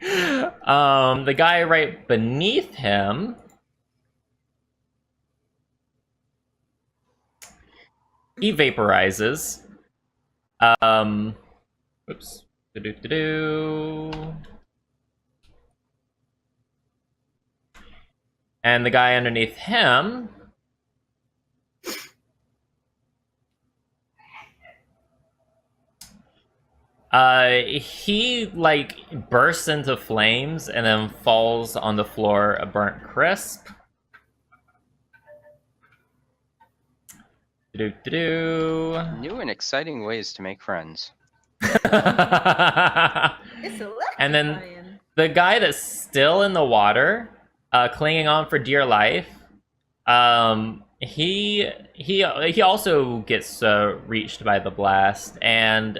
The guy right beneath him, he vaporizes. Oops. Do-do-do-do. And the guy underneath him, he like bursts into flames and then falls on the floor a burnt crisp. Do-do-do. New and exciting ways to make friends. It's And then the guy that's still in the water, clinging on for dear life, he also gets reached by the blast, and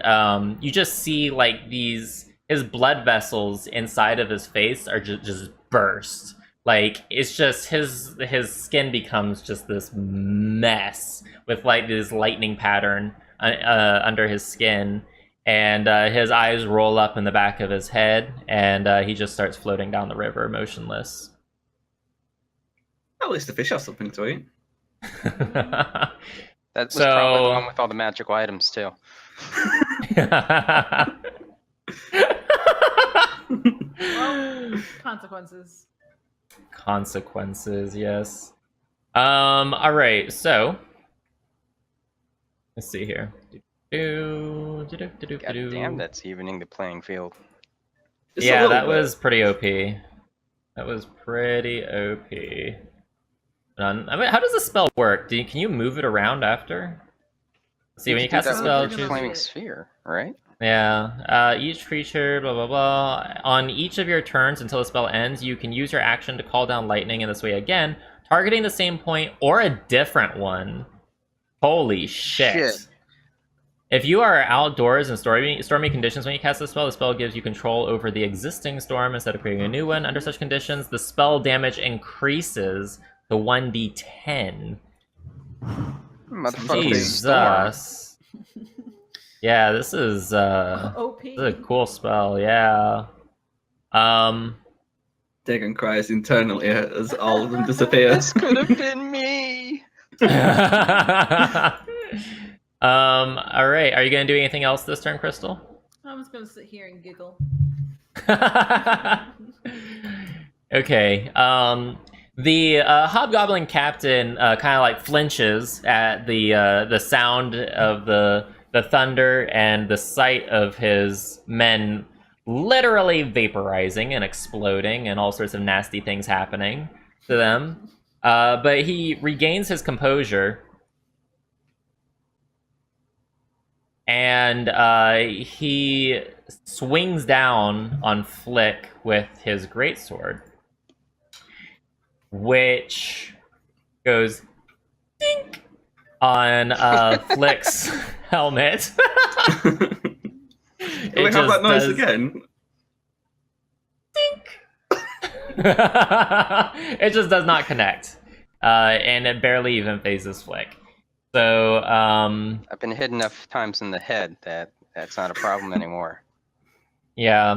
you just see like his blood vessels inside of his face are just burst. Like it's just his skin becomes just this mess with like this lightning pattern under his skin. And his eyes roll up in the back of his head, and he just starts floating down the river, motionless. At least the fish have something to eat. That was probably the one with all the magical items too. Well, consequences. Consequences, yes. All right, so let's see here. God damn, that's evening the playing field. Just a Yeah, little that bit. was pretty OP. That was pretty OP. I mean, how does the spell work? Can you move it around after? Let's see, when you can do cast a that spell, with the choose... flaming sphere, right? Yeah. Each creature, blah, blah, blah. On each of your turns until the spell ends, you can use your action to call down lightning in this way again, targeting the same point or a different one. Holy shit. If you are outdoors in stormy conditions when you cast the spell gives you control over the existing storm instead of creating a new one. Under such conditions, the spell damage increases to 1d10. Motherfucker. Jesus. Yeah, this is OP. this is a cool spell, yeah. Dagon cries internally as all of them disappear. This could have been me. Alright, are you gonna do anything else this turn, Crystal? I'm just gonna sit here and giggle. Okay, the hobgoblin captain kind of like flinches at the sound of the thunder and the sight of his men literally vaporizing and exploding and all sorts of nasty things happening to them. But he regains his composure. And he swings down on Flick with his greatsword, which goes dink on Flick's helmet. Can we have that noise again? Dink. It just does not connect, and it barely even phases Flick. So, I've been hit enough times in the head that that's not a problem anymore. yeah,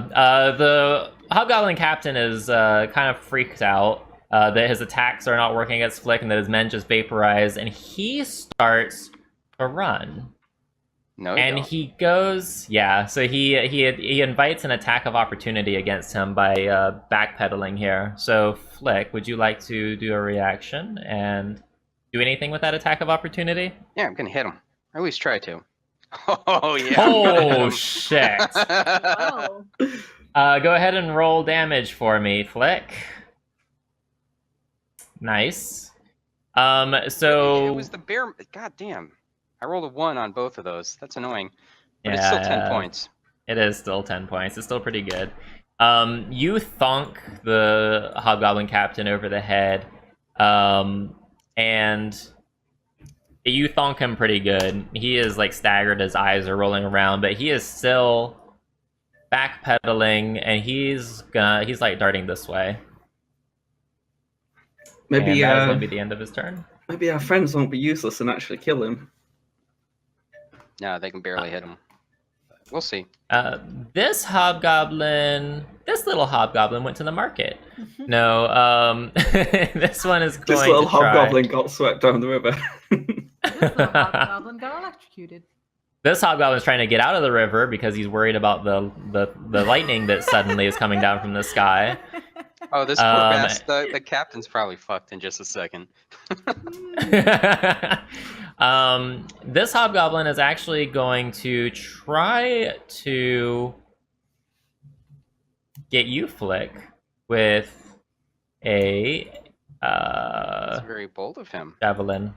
the Hobgoblin Captain is kind of freaked out that his attacks are not working against Flick and that his men just vaporize, and he starts to run. No, And he goes, yeah, so he invites an attack of opportunity against him by backpedaling here. So, Flick, would you like to do a reaction and do anything with that attack of opportunity? Yeah, I'm gonna hit him. Or at least try to. Oh yeah. Oh shit! Wow. Go ahead and roll damage for me, Flick. Nice. So it was the bear. God damn! I rolled a 1 on both of those. That's annoying. But yeah, it's still 10 points. It is still 10 points. It's still pretty good. You thunk the hobgoblin captain over the head, and you thunk him pretty good. He is like staggered, his eyes are rolling around, but he is still backpedaling, and he's like darting this way. Maybe and that is going to be the end of his turn. maybe our friends won't be useless and actually kill him. No, they can barely hit him. We'll see. This little hobgoblin went to the market. No, this one is going This little to try. hobgoblin got swept down the river. This little hobgoblin got electrocuted. This hobgoblin is trying to get out of the river because he's worried about the lightning that suddenly is coming down from the sky. Oh, this poor bastard. The captain's probably fucked in just a second. This hobgoblin is actually going to try to get you, Flick, with a That's very bold of him. javelin.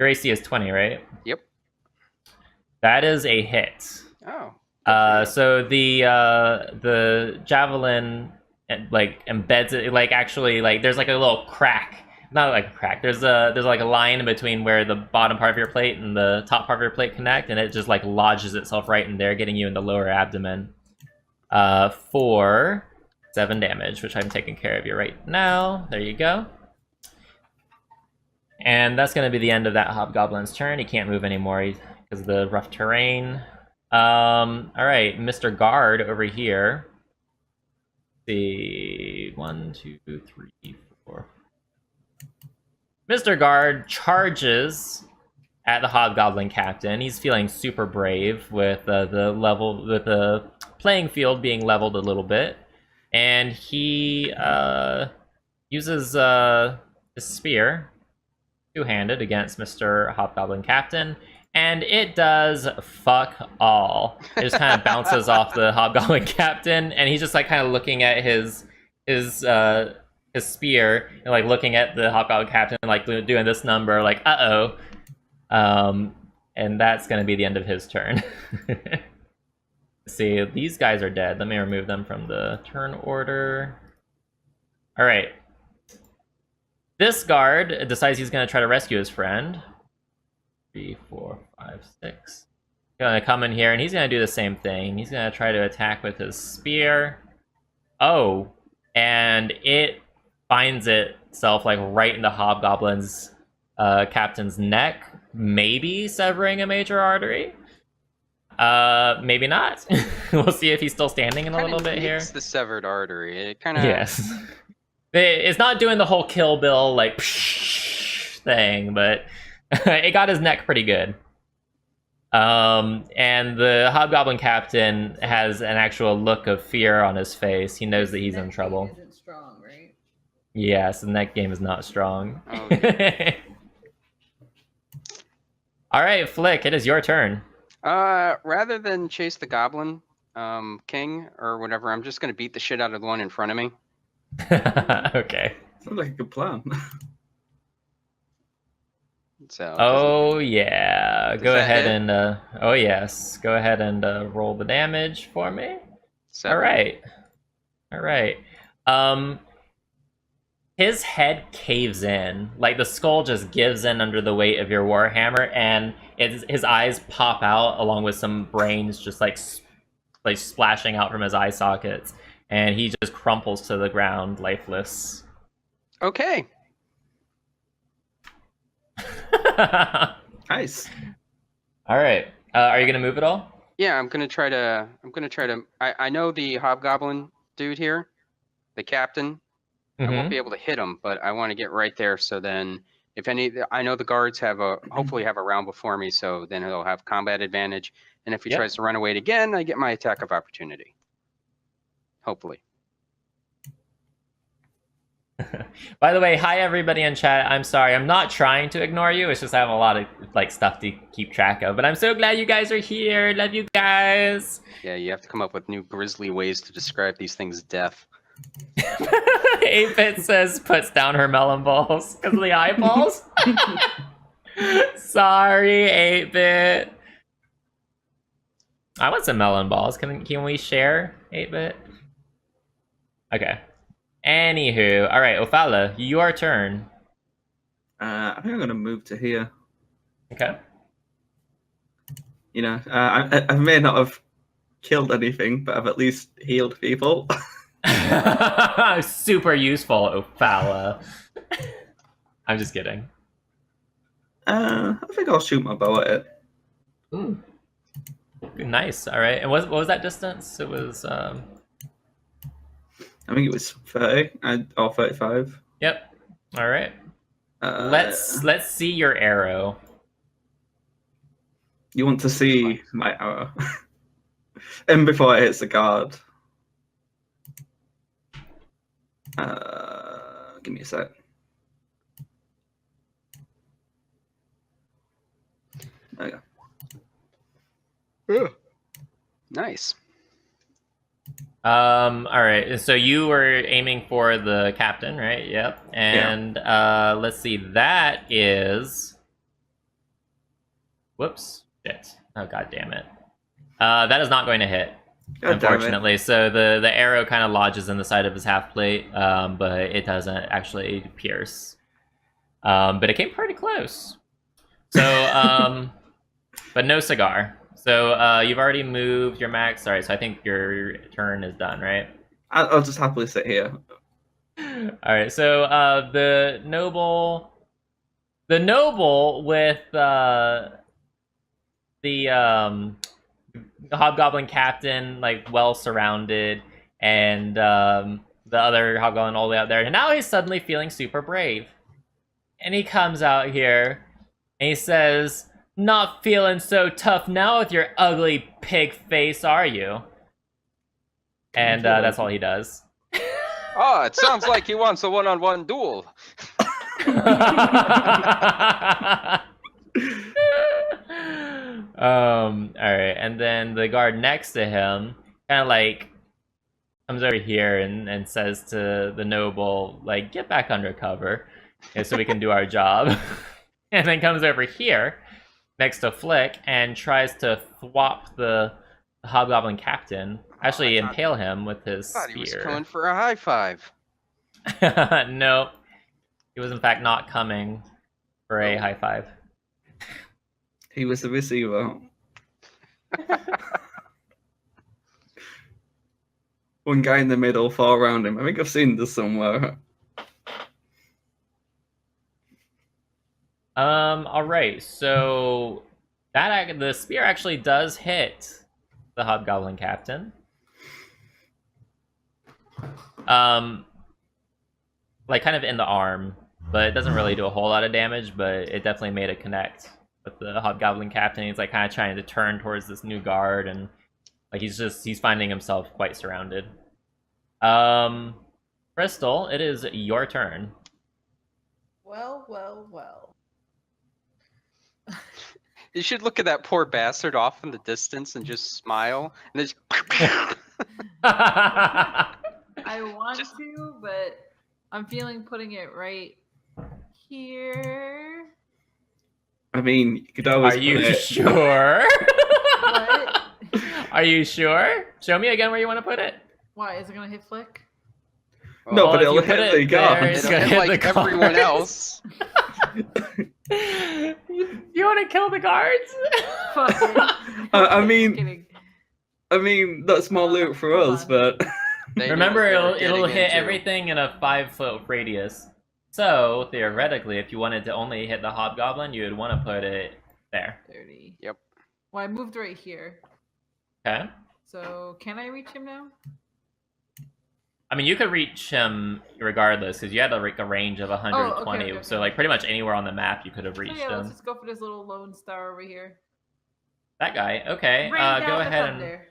Your AC is 20, right? Yep. That is a hit. Oh. So the javelin like embeds it, like actually like there's like a little crack. Not like a crack. There's like a line in between where the bottom part of your plate and the top part of your plate connect, and it just like lodges itself right in there, getting you in the lower abdomen. For 7 damage, which I'm taking care of you right now. There you go. And that's going to be the end of that hobgoblin's turn. He can't move anymore because of the rough terrain. All right, Mr. Guard over here. Let's see, 1, 2, 3, 4. Mr. Guard charges at the hobgoblin captain. He's feeling super brave with the playing field being leveled a little bit, and he uses his spear two-handed against Mr. Hobgoblin Captain, and it does fuck all. It just kind of bounces off the Hobgoblin Captain, and he's just like kind of looking at his spear and like looking at the Hobgoblin Captain, like doing this number, like uh-oh. And that's gonna be the end of his turn. Let's see, these guys are dead. Let me remove them from the turn order. All right. This guard decides he's going to try to rescue his friend. 3, 4, 5, 6. He's going to come in here, and he's going to do the same thing. He's going to try to attack with his spear. Oh, and it finds itself like right in the hobgoblin's captain's neck, maybe severing a major artery. Maybe not. We'll see if he's still standing in a little bit here. It's the severed artery. It kind of yes. It's not doing the whole Kill Bill like thing, but it got his neck pretty good. And the Hobgoblin Captain has an actual look of fear on his face. He knows that he's in trouble. Isn't strong, right? Yes, the neck game is not strong. Oh, All right, Flick, it is your turn. rather than chase the goblin king or whatever, I'm just gonna beat the shit out of the one in front of me. Okay. Sounds like a good plan. So. Oh yeah. Go that ahead hit? and oh yes. Go ahead and roll the damage for me. Seven. All right. His head caves in. Like the skull just gives in under the weight of your warhammer, and his eyes pop out along with some brains just like splashing out from his eye sockets, and he just crumples to the ground lifeless. Okay. Nice. All right. Are you gonna move at all? Yeah, I'm gonna try to. I know the hobgoblin dude here, the captain. I won't be able to hit him, but I want to get right there. So then, I know the guards hopefully have a round before me, so then he'll have combat advantage. And if he tries to run away again, I get my attack of opportunity. Hopefully. By the way, hi everybody in chat. I'm sorry, I'm not trying to ignore you. It's just I have a lot of like stuff to keep track of. But I'm so glad you guys are here. Love you guys. Yeah, you have to come up with new grisly ways to describe these things. Death. 8-Bit says puts down her melon balls because of the eyeballs. Sorry, 8-Bit. I want some melon balls. Can we share 8-bit? Okay. Anywho, all right, Ophala, your turn. I think I'm gonna move to here. Okay. You know, I may not have killed anything, but I've at least healed people. Super useful, Ophala. I'm just kidding. I think I'll shoot my bow at it. Ooh. Nice. All right. And what was that distance? It was. I think it was 30 or 35. Yep. All right. Let's see your arrow. You want to see my arrow? And before it hits the guard. Give me a sec. There you go. Nice. All right. So you were aiming for the captain, right? Yep. And let's see. That is. Whoops. Shit. Oh, god damn it. That is not going to hit. God Unfortunately, so the arrow kind of lodges in the side of his half plate, but it doesn't actually pierce. But it came pretty close. So, but no cigar. So you've already moved your max. Sorry, so I think your turn is done, right? I'll just happily sit here. All right. So the noble with the hobgoblin captain, like, well surrounded, and the other hobgoblin all the way out there. And now he's suddenly feeling super brave. And he comes out here and he says, "Not feeling so tough now with your ugly pig face, are you?" And that's all he does. Oh, it sounds like he wants a one-on-one duel. Alright, and then the guard next to him kind of like comes over here and says to the noble, like, "Get back under cover, so we can do our job." And then comes over here next to Flick and tries to thwop the hobgoblin captain, actually impale him with his I thought he was spear. coming for a high five. No, he was in fact not coming for a high five. He was the receiver. One guy in the middle, four around him. I think I've seen this somewhere. All right. So the spear actually does hit the hobgoblin captain. Like kind of in the arm, but it doesn't really do a whole lot of damage. But it definitely made it connect with the hobgoblin captain. He's like kind of trying to turn towards this new guard, and like he's finding himself quite surrounded. Crystal, it is your turn. Well, well, well. You should look at that poor bastard off in the distance and just smile, and then just... I want to, but I'm feeling putting it right here. I mean, you could always. Are you sure? What? Are you sure? Show me again where you want to put it. Why? Is it gonna hit Flick? No, Well, but if it'll you put hit it the guard. there, it's It'll gonna hit hit like the everyone guards. else. You want to kill the guards? Fuck it. I mean- Kidding. I mean, that's more loot for Hold us, on. but They knew Remember, what they were it'll getting hit into. everything in a 5-foot radius. So theoretically, if you wanted to only hit the hobgoblin, you would want to put it there. 30. Yep. Well, I moved right here. Okay. So can I reach him now? I mean, you could reach him regardless, because you had a range of 120. okay. So, like, pretty much anywhere on the map you could have So reached yeah, let's him. just go for this little lone star over here. That guy. Okay. Rain Go down the ahead and thunder.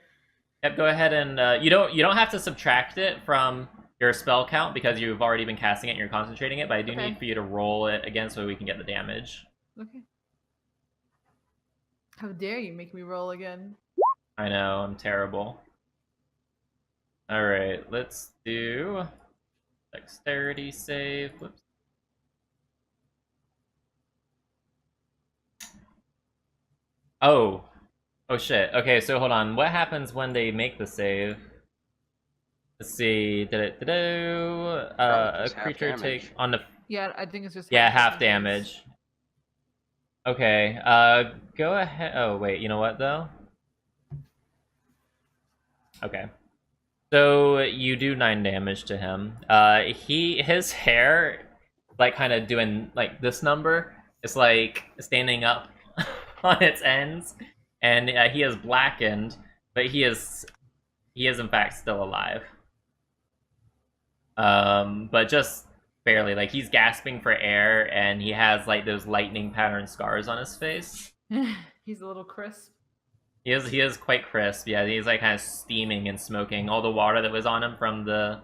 yep. Go ahead and you don't have to subtract it from your spell count because you've already been casting it and you're concentrating it. But I do Okay. need for you to roll it again so we can get the damage. Okay. How dare you make me roll again? I know, I'm terrible. All right, let's do dexterity save. Whoops. Oh, Oh shit. Okay, so hold on. What happens when they make the save? Let's see. Did it do? A just half creature damage. take on the Yeah, I think it's just half damage. Okay. Go ahead. Oh wait. You know what though? Okay. So you do 9 damage to him. His hair, like kind of doing like this number. It's like standing up on its ends, and he is blackened, but he is in fact still alive. But just barely. Like he's gasping for air, and he has like those lightning pattern scars on his face. He's a little crisp. He is quite crisp. Yeah, he's like kind of steaming and smoking. All the water that was on him from the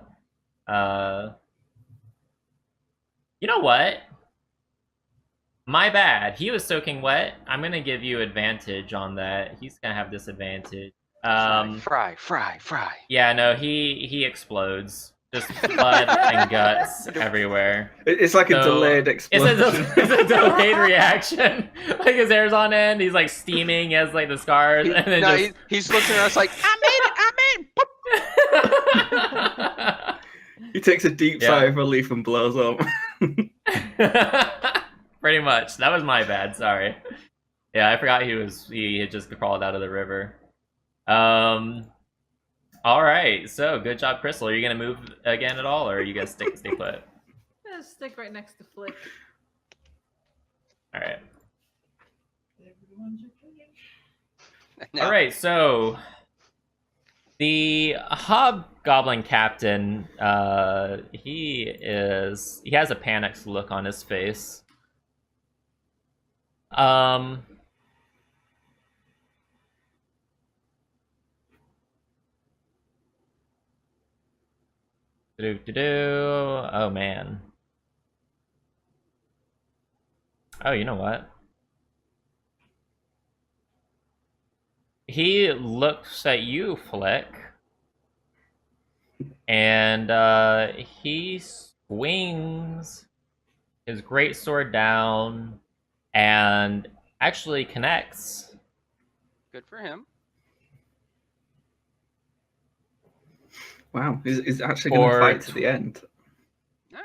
You know what? My bad. He was soaking wet. I'm gonna give you advantage on that. He's gonna have disadvantage. Fry. Yeah, no, he explodes. Just blood and guts everywhere. It's like a So, delayed explosion. It's a delayed reaction. Like his hair's on end, he's like steaming, he has like the scars, and then No, just... he's looking at us like, I made it. He takes a deep sigh of relief and blows up. Pretty much. That was my bad, sorry. Yeah, I forgot he had just crawled out of the river. Alright, so good job, Crystal. Are you gonna move again at all, or are you gonna stay put? Yeah, stick right next to Flick. Alright. No. Alright, so the hobgoblin captain, he has a panicked look on his face. Oh man. Oh, you know what? He looks at you, Flick, and he swings his great sword down and actually connects. Good for him. Wow, he's actually going to Or fight to the end.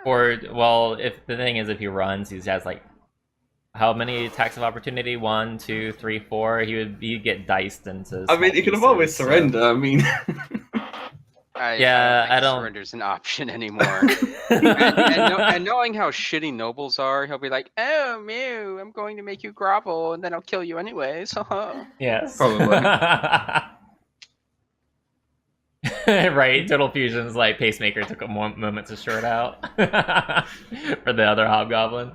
Or, well, if the thing is, if he runs, he has like how many attacks of opportunity? 1, 2, 3, 4. He'd get diced into. I mean, you can always surrender. I mean, I don't. Surrender's an option anymore. and knowing how shitty nobles are, he'll be like, "Oh, mew, I'm going to make you grovel, and then I'll kill you anyways." Yes. Probably. Right, Total Fusion's like Pacemaker took a moment to short out for the other hobgoblin.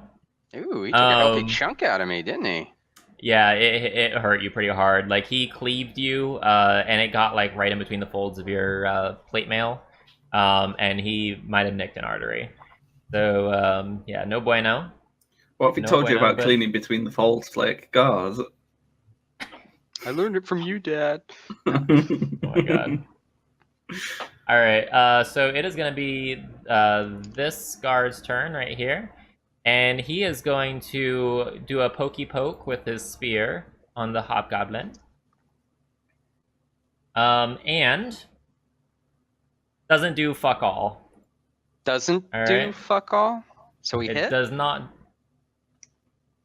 Ooh, he took a healthy chunk out of me, didn't he? Yeah, it hurt you pretty hard. Like he cleaved you, and it got like right in between the folds of your plate mail, and he might have nicked an artery. So yeah, no bueno. What if he told you about cleaning between the folds, like, God? I learned it from you, Dad. Oh my god. All right, so it is going to be this guard's turn right here, and he is going to do a pokey poke with his spear on the hobgoblin, and doesn't do fuck all. Doesn't do fuck all. So we hit. It does not.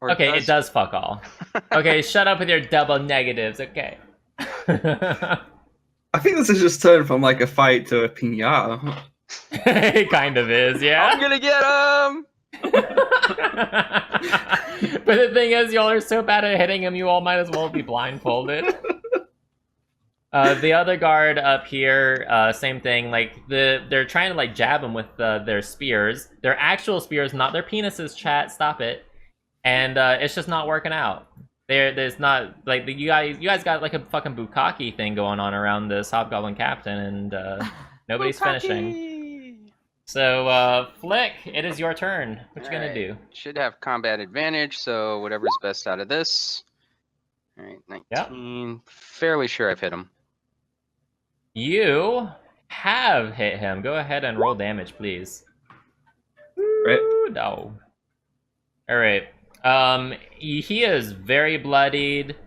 Or Okay, it does fuck all. Okay, shut up with your double negatives. Okay. I think this has just turned from like a fight to a pinata. It kind of is, yeah. I'm gonna get him. But the thing is, y'all are so bad at hitting him, you all might as well be blindfolded. The other guard up here, same thing. Like they're trying to like jab him with their spears. Their actual spears, not their penises. Chat, stop it. And it's just not working out. There's not like you guys got like a fucking bukkake thing going on around this hobgoblin captain, and nobody's finishing. So Flick, it is your turn. What you gonna do? Should have combat advantage, so whatever's best out of this. All right, 19. Yep. Fairly sure I've hit him. You have hit him. Go ahead and roll damage, please. Right. No. All right. He is very bloodied.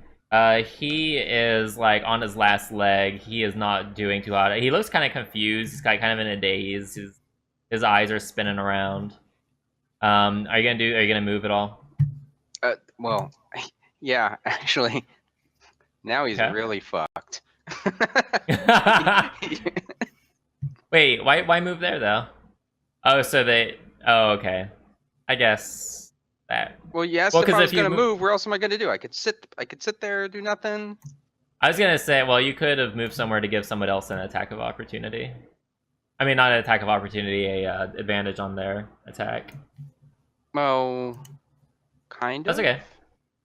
He is like on his last leg. He is not doing too hot. He looks kind of confused. He's kind of in a daze. His eyes are spinning around. Are you gonna move at all? Well, yeah, actually, now he's Okay. really fucked. Wait, why move there though? Oh, oh, okay. I guess that. Well, you asked Well, if 'cause I was if you gonna move- move. Where else am I gonna do? I could sit there, do nothing. I was gonna say, well, you could have moved somewhere to give someone else an attack of opportunity. I mean, not an attack of opportunity, a advantage on their attack. Oh, kind of. That's okay.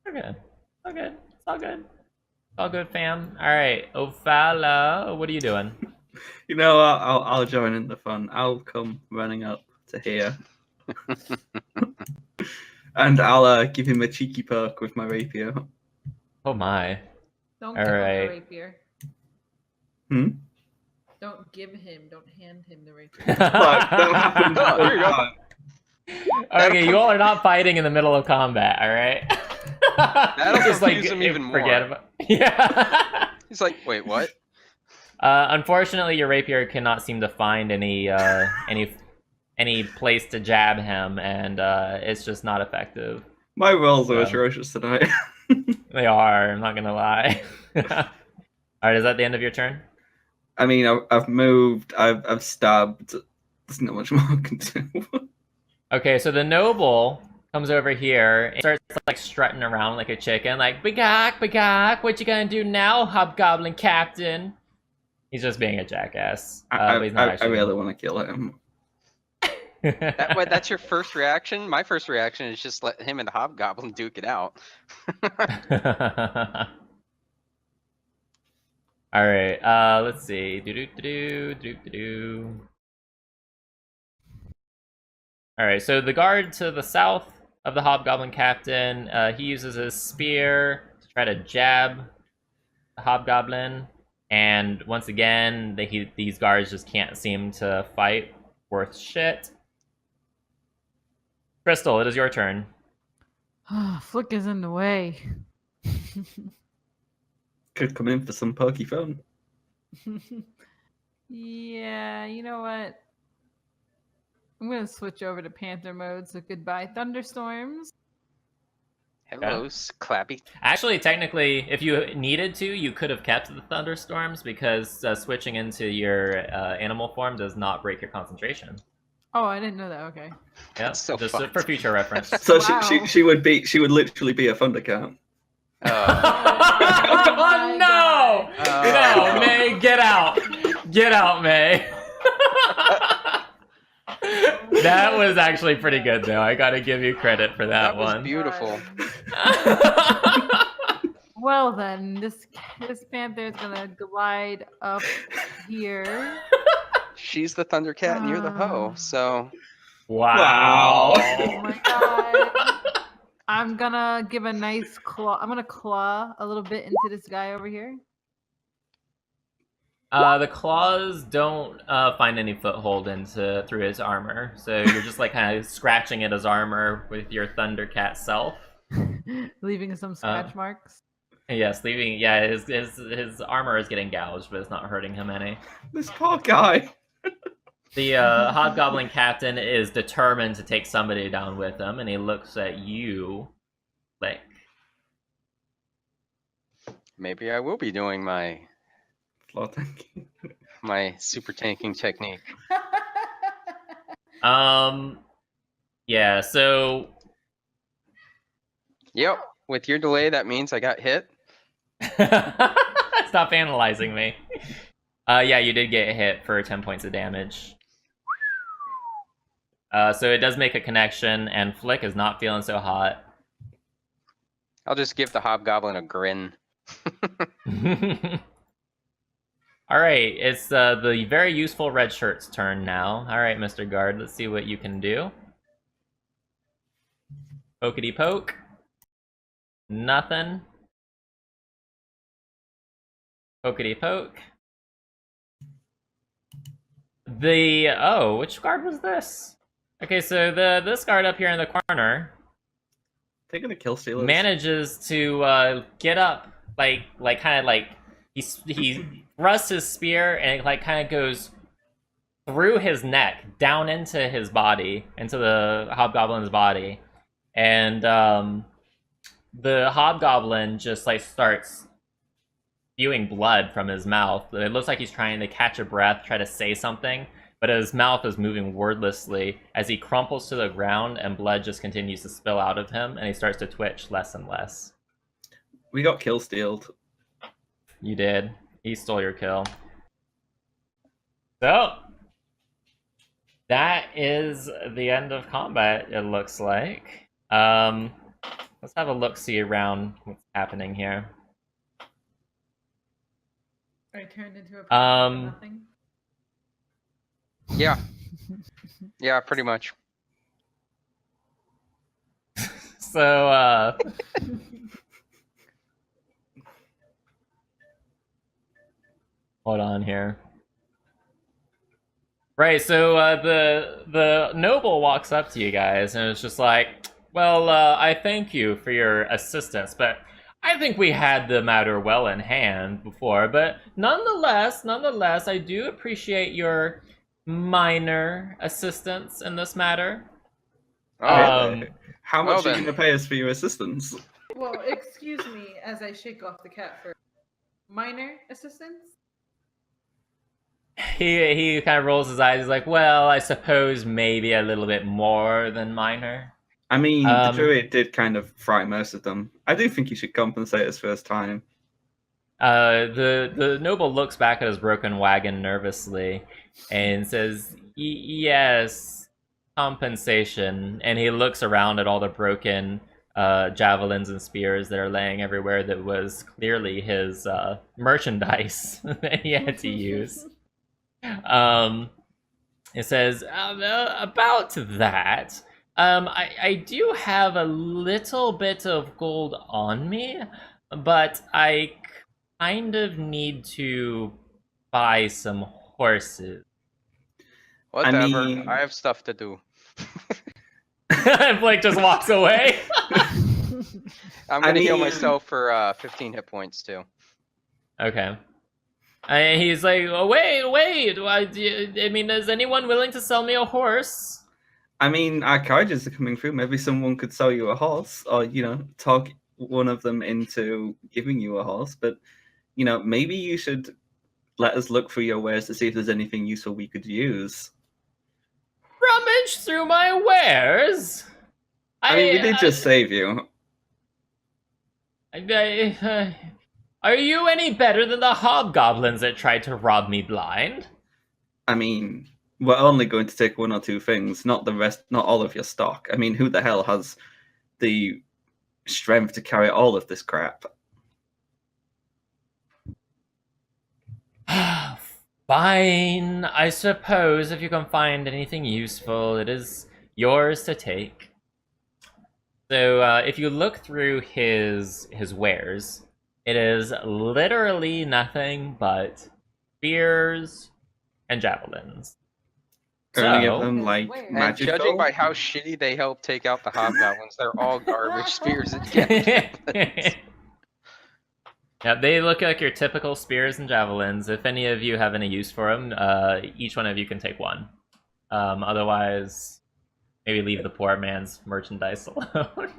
We're good. It's all good. It's all good. It's all good, fam. All right, Ophala, what are you doing? You know, I'll join in the fun. I'll come running up to here, and I'll give him a cheeky poke with my rapier. Oh my. Don't All give him right. the rapier. Hmm. Don't give him. Don't hand him the rapier. Look, that happens all Here you the go. time. Okay, you all are not fighting in the middle of combat, all right? That'll Just, confuse him even forget more. about. Yeah. He's like, wait, what? Unfortunately, your rapier cannot seem to find any place to jab him, and it's just not effective. My rolls are Yeah. atrocious tonight. They are. I'm not gonna lie. All right, is that the end of your turn? I mean, I've moved. I've stabbed. There's not much more I can do. Okay, so the noble comes over here and starts like strutting around like a chicken, like bagok, what you gonna do now, hobgoblin captain? He's just being a jackass. But he's not I actually. really want to kill him. That's your first reaction? My first reaction is just let him and the hobgoblin duke it out. All right. Let's see. All right. So the guard to the south of the hobgoblin captain, he uses his spear to try to jab the hobgoblin, and once again, these guards just can't seem to fight worth shit. Crystal, it is your turn. Flick is in the way. Could come in for some pokey fun. Yeah, you know what? I'm gonna switch over to Panther mode. So goodbye, thunderstorms. Hello, Clappy. Actually, technically, if you needed to, you could have kept the thunderstorms because switching into your animal form does not break your concentration. Oh, I didn't know that. Okay. Yeah, so just fucked. for future reference. So Wow. she would literally be a thundercat. Oh no! No, May, get out! Get out, May! That was actually pretty good, though. I gotta give you credit for that, was one. beautiful. Well then, this panther is gonna glide up here. She's the Thundercat and you're the hoe, so Wow. Oh my god! I'm gonna give a nice claw. I'm gonna claw a little bit into this guy over here. The claws don't find any foothold through his armor, so you're just like kind of scratching at his armor with your Thundercat self. Leaving some scratch marks. Yes, leaving. Yeah, his armor is getting gouged, but it's not hurting him any. This poor guy. The hobgoblin captain is determined to take somebody down with him, and he looks at you, like, maybe I will be doing my Floor tanking. super tanking technique. yeah. So, Yep, with your delay, that means I got hit. stop analyzing me. Yeah, you did get hit for 10 points of damage. So it does make a connection, and Flick is not feeling so hot. I'll just give the hobgoblin a grin. All right, it's the very useful red shirt's turn now. All right, Mr. Guard, let's see what you can do. Pokety poke. Nothing. Pokety poke. Which guard was this? Okay, so this guard up here in the corner Taking the kill stealers. manages to get up kind of like he thrusts his spear and it like kind of goes through his neck down into his body, into the hobgoblin's body, and the hobgoblin just like starts spewing blood from his mouth. It looks like he's trying to catch a breath, try to say something, but his mouth is moving wordlessly as he crumples to the ground and blood just continues to spill out of him and he starts to twitch less and less. We got kill stealed. You did. He stole your kill. So, that is the end of combat, it looks like. Let's have a look-see around what's happening here. I turned into a nothing. Yeah. Yeah, pretty much. So, hold on here. Right, so the noble walks up to you guys and is just like, well, I thank you for your assistance, but I think we had the matter well in hand before, but nonetheless, I do appreciate your minor assistance in this matter. How well much are you then. going to pay us for your assistance? Well, excuse me as I shake off the cat for minor assistance. He kind of rolls his eyes. He's like, well, I suppose maybe a little bit more than minor. I mean, the druid did kind of frighten most of them. I do think you should compensate us first time. The noble looks back at his broken wagon nervously and says, yes, compensation. And he looks around at all the broken javelins and spears that are laying everywhere that was clearly his merchandise that he had to use. It says, about that, I do have a little bit of gold on me, but I kind of need to buy some horses. Whatever. mean- I have stuff to do. Blake just walks away. I'm gonna heal mean- myself for 15 hit points too. Okay. And he's like, oh, wait, I mean, is anyone willing to sell me a horse? I mean, our carriages are coming through. Maybe someone could sell you a horse, or talk one of them into giving you a horse. But maybe you should let us look through your wares to see if there's anything useful we could use. Rummage through my wares? I mean, we did just save you. Are you any better than the hobgoblins that tried to rob me blind? I mean, we're only going to take one or two things, not the rest, not all of your stock. I mean, who the hell has the strength to carry all of this crap? Fine, I suppose if you can find anything useful, it is yours to take. So, if you look through his wares, it is literally nothing but spears and javelins. Any So- of them like And And magical? judging by how shitty they help take out the hobgoblins, they're all garbage spears and javelins. Yeah, they look like your typical spears and javelins. If any of you have any use for them, each one of you can take one. Otherwise, maybe leave the poor man's merchandise alone.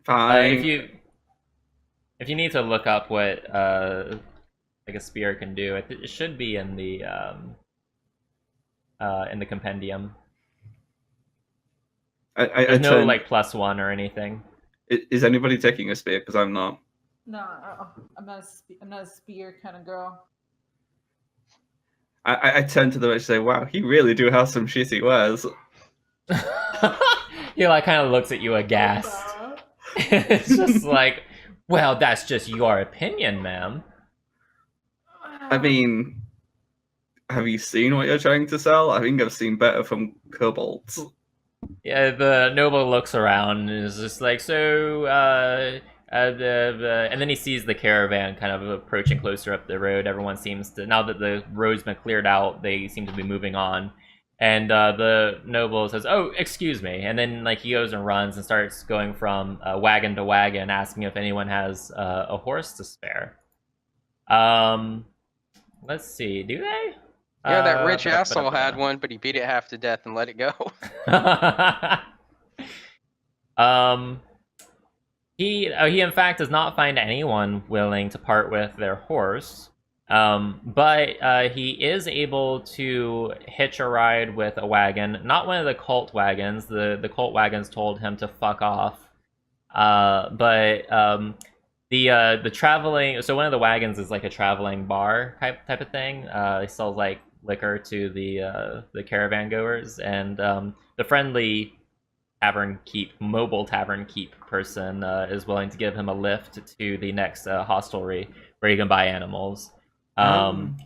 Fine. If you need to look up what like a spear can do, it should be in the compendium. I There's no turn- like +1 or anything. Is anybody taking a spear? Because I'm not. No, I'm not a spear kind of girl. I turn to the witch and say, wow, he really do have some shitty wares. He like kind of looks at you aghast. It's just like, well, that's just your opinion, ma'am. I mean, have you seen what you're trying to sell? I think I've seen better from kobolds. Yeah, the noble looks around and is just like, so, and then he sees the caravan kind of approaching closer up the road. Everyone seems to, now that the road's been cleared out, they seem to be moving on. And the noble says, "Oh, excuse me," and then like he goes and runs and starts going from wagon to wagon, asking if anyone has a horse to spare. Let's see, do they? Yeah, that rich asshole had one, but he beat it half to death and let it go. He in fact does not find anyone willing to part with their horse. But he is able to hitch a ride with a wagon, not one of the cult wagons. The cult wagons told him to fuck off. But the traveling, so one of the wagons is like a traveling bar type of thing. He sells like liquor to the caravan goers, and the friendly mobile tavern keep person is willing to give him a lift to the next hostelry where he can buy animals.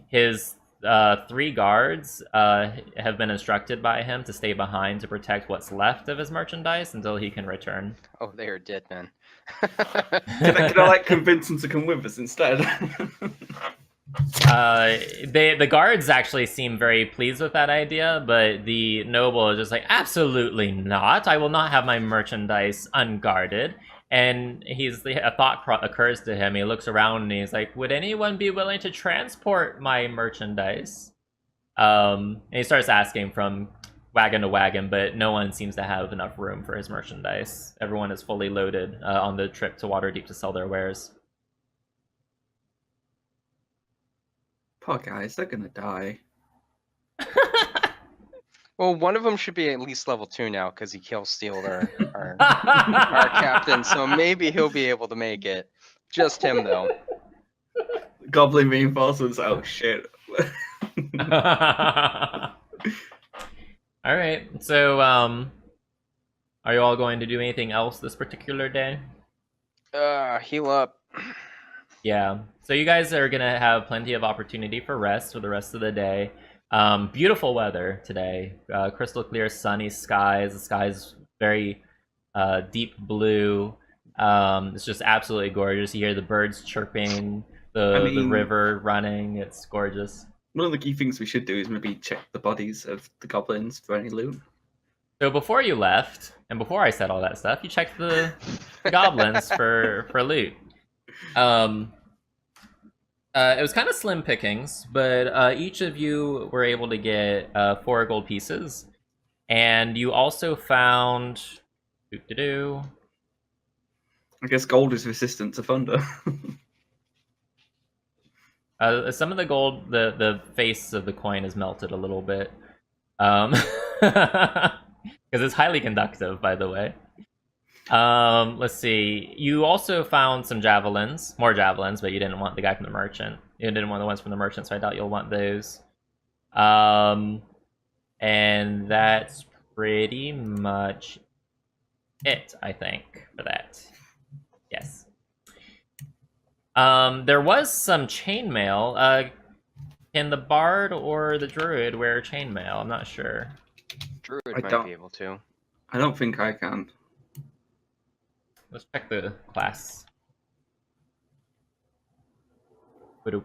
His 3 guards have been instructed by him to stay behind to protect what's left of his merchandise until he can return. Oh, they are dead men. Can I like convince them to come with us instead? The guards actually seem very pleased with that idea, but the noble is just like, absolutely not. I will not have my merchandise unguarded. And a thought occurs to him. He looks around and he's like, would anyone be willing to transport my merchandise? And he starts asking from wagon to wagon, but no one seems to have enough room for his merchandise. Everyone is fully loaded on the trip to Waterdeep to sell their wares. Poor guys, they're gonna die. Well, one of them should be at least level 2 now because he kill stealed our captain, so maybe he'll be able to make it. Just him though. Goblin reinforcements. Oh shit. All right. So, are you all going to do anything else this particular day? Heal up. Yeah. So you guys are gonna have plenty of opportunity for rest for the rest of the day. Beautiful weather today. Crystal clear, sunny skies. The sky's very deep blue. It's just absolutely gorgeous. You hear the birds chirping, the river running. It's gorgeous. One of the key things we should do is maybe check the bodies of the goblins for any loot. So before you left, and before I said all that stuff, you checked the goblins for loot. It was kind of slim pickings, but each of you were able to get 4 gold pieces, and you also found. I guess gold is resistant to thunder. Some of the gold, the face of the coin is melted a little bit, because it's highly conductive, by the way. Let's see. You also found some javelins, more javelins, but you didn't want the guy from the merchant. You didn't want the ones from the merchant, so I doubt you'll want those. And that's pretty much it, I think, for that. Yes. There was some chainmail. Can the bard or the druid wear chainmail? I'm not sure. Druid might be able to. I don't think I can. Let's check the class. Because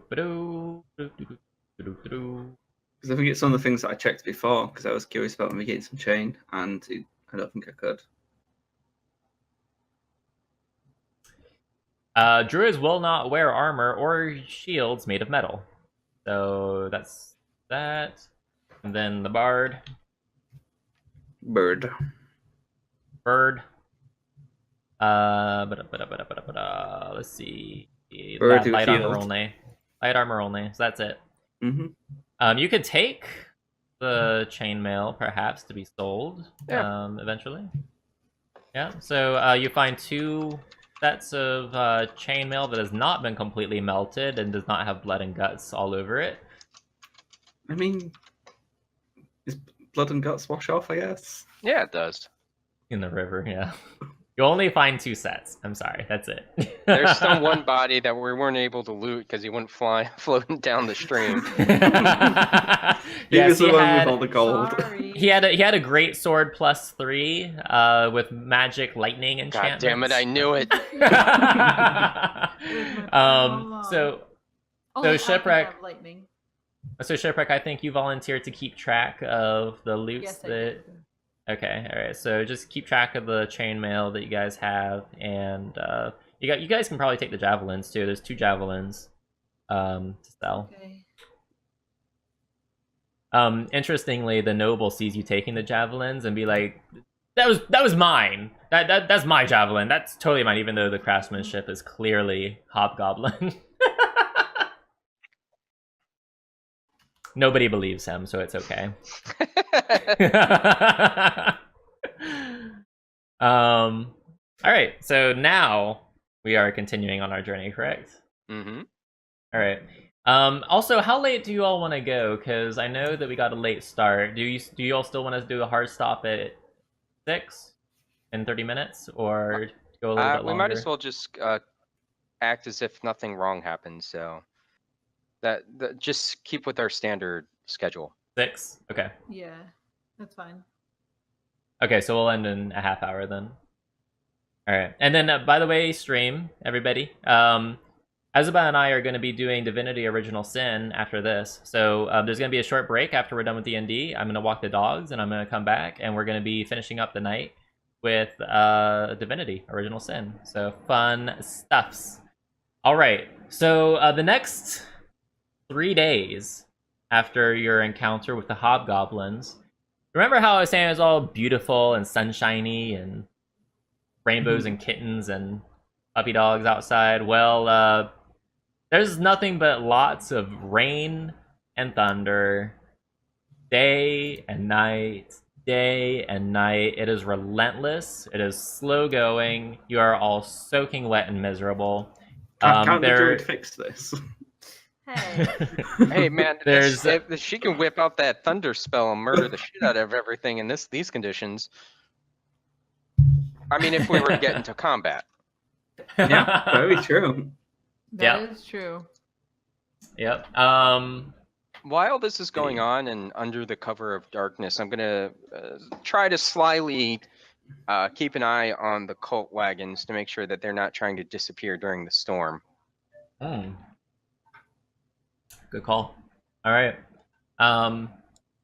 I think it's one of the things that I checked before, because I was curious about maybe getting some chain, and I don't think I could. Druids will not wear armor or shields made of metal. So that's that. And then the bard. Bird. Let's see. Light armor only. Light armor only. So that's it. Mm-hmm. You could take the chainmail, perhaps, to be sold. Yeah. Eventually. Yeah. So you find 2 sets of chainmail that has not been completely melted and does not have blood and guts all over it. I mean, is blood and guts wash off, I guess? Yeah, it does. In the river, yeah. You only find 2 sets. I'm sorry, that's it. There's still one body that we weren't able to loot because he wouldn't fly floating down the stream. He was the one with all the gold. Sorry. He had a great sword +3 with magic lightning enchantments. God damn it! I knew it. So Only I can Shipwreck. have lightning. So Shipwreck, I think you volunteered to keep track of the loots Yes, I that. did. Okay, all right. So just keep track of the chainmail that you guys have, and you guys can probably take the javelins too. There's 2 javelins to sell. Okay. Interestingly, the noble sees you taking the javelins and be like, "That was mine. That's my javelin. That's totally mine." Even though the craftsmanship is clearly hobgoblin. Nobody believes him, so it's okay. All right. So now we are continuing on our journey, correct? Mm-hmm. All right. Also, how late do you all want to go? Because I know that we got a late start. Do you all still want to do a hard stop at 6 in 30 minutes, or go a little bit longer? We might as well just act as if nothing wrong happened. So that just keep with our standard schedule. 6. Okay. Yeah, that's fine. Okay, so we'll end in a half hour then. All right. And then, by the way, stream everybody. Azabah and I are going to be doing Divinity Original Sin after this. So there's going to be a short break after we're done with D&D. I'm going to walk the dogs, and I'm going to come back, and we're going to be finishing up the night with Divinity Original Sin. So fun stuffs. All right. So the next 3 days after your encounter with the hobgoblins, remember how I was saying it was all beautiful and sunshiny and rainbows and kittens and puppy dogs outside? Well, there's nothing but lots of rain and thunder, day and night, day and night. It is relentless. It is slow going. You are all soaking wet and miserable. Can't the druid fix this? Hey. Hey man, There's- if she can whip out that thunder spell and murder the shit out of everything in these conditions. I mean, if we were to get into combat. Yeah, very true. That is true. Yep. While this is going on and under the cover of darkness, I'm gonna try to slyly keep an eye on the cult wagons to make sure that they're not trying to disappear during the storm. Good call. All right.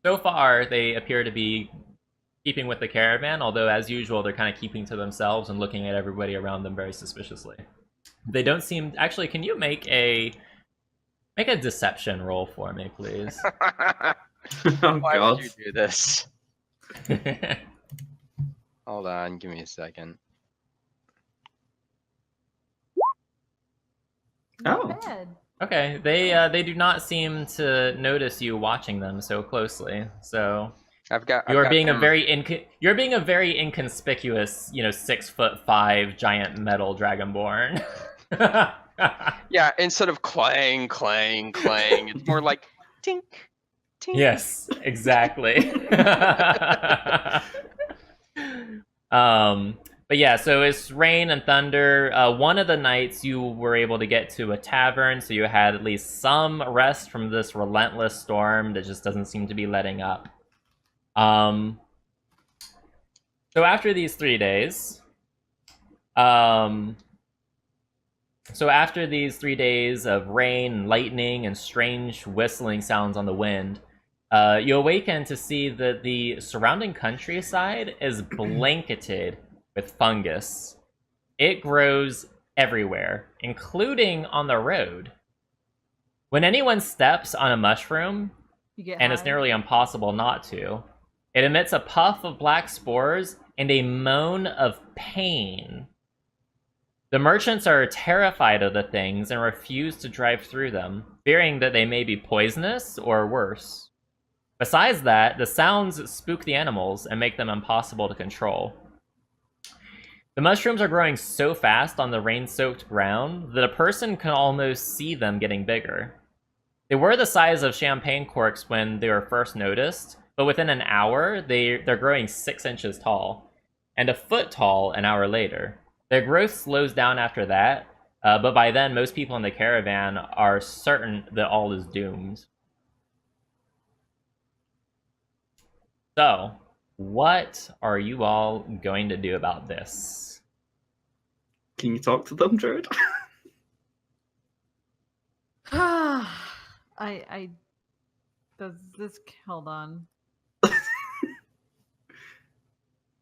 So far, they appear to be keeping with the caravan, although as usual, they're kind of keeping to themselves and looking at everybody around them very suspiciously. They don't seem... Actually, can you make a deception roll for me, please? Oh, Why God. would you do this? Hold on, give me a second. Not Oh. bad. Okay, they do not seem to notice you watching them so closely. So you're being a very inconspicuous, 6'5" giant metal dragonborn. Yeah, instead of clang, clang, clang, it's more like tink, tink. Yes, exactly. But yeah, so it's rain and thunder. One of the nights you were able to get to a tavern, so you had at least some rest from this relentless storm that just doesn't seem to be letting up. So after these 3 days, of rain and lightning and strange whistling sounds on the wind, you awaken to see that the surrounding countryside is blanketed with fungus. It grows everywhere, including on the road. When anyone steps on a mushroom, You get and it's high. nearly impossible not to, it emits a puff of black spores and a moan of pain. The merchants are terrified of the things and refuse to drive through them, fearing that they may be poisonous or worse. Besides that, the sounds spook the animals and make them impossible to control. The mushrooms are growing so fast on the rain-soaked ground that a person can almost see them getting bigger. They were the size of champagne corks when they were first noticed, but within an hour, they're growing 6 inches tall, and a foot tall an hour later. Their growth slows down after that, but by then, most people in the caravan are certain that all is doomed. So, what are you all going to do about this? Can you talk to them, Druid? I Does this hold on?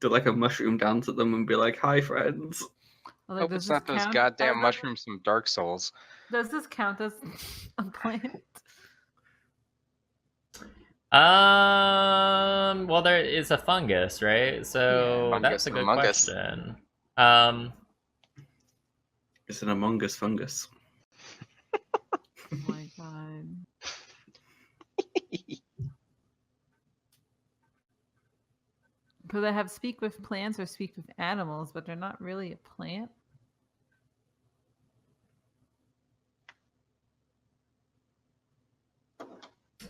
Do like a mushroom dance at them and be like, "Hi, friends." I was like, Hope does it's this not those count goddamn as a- mushrooms from Dark Souls. Does this count as a plant? Well, there is a fungus, right? So Yeah. that's Fungus a good among us. question. It's an Among Us fungus. Oh my god. Because I have speak with plants or speak with animals, but they're not really a plant.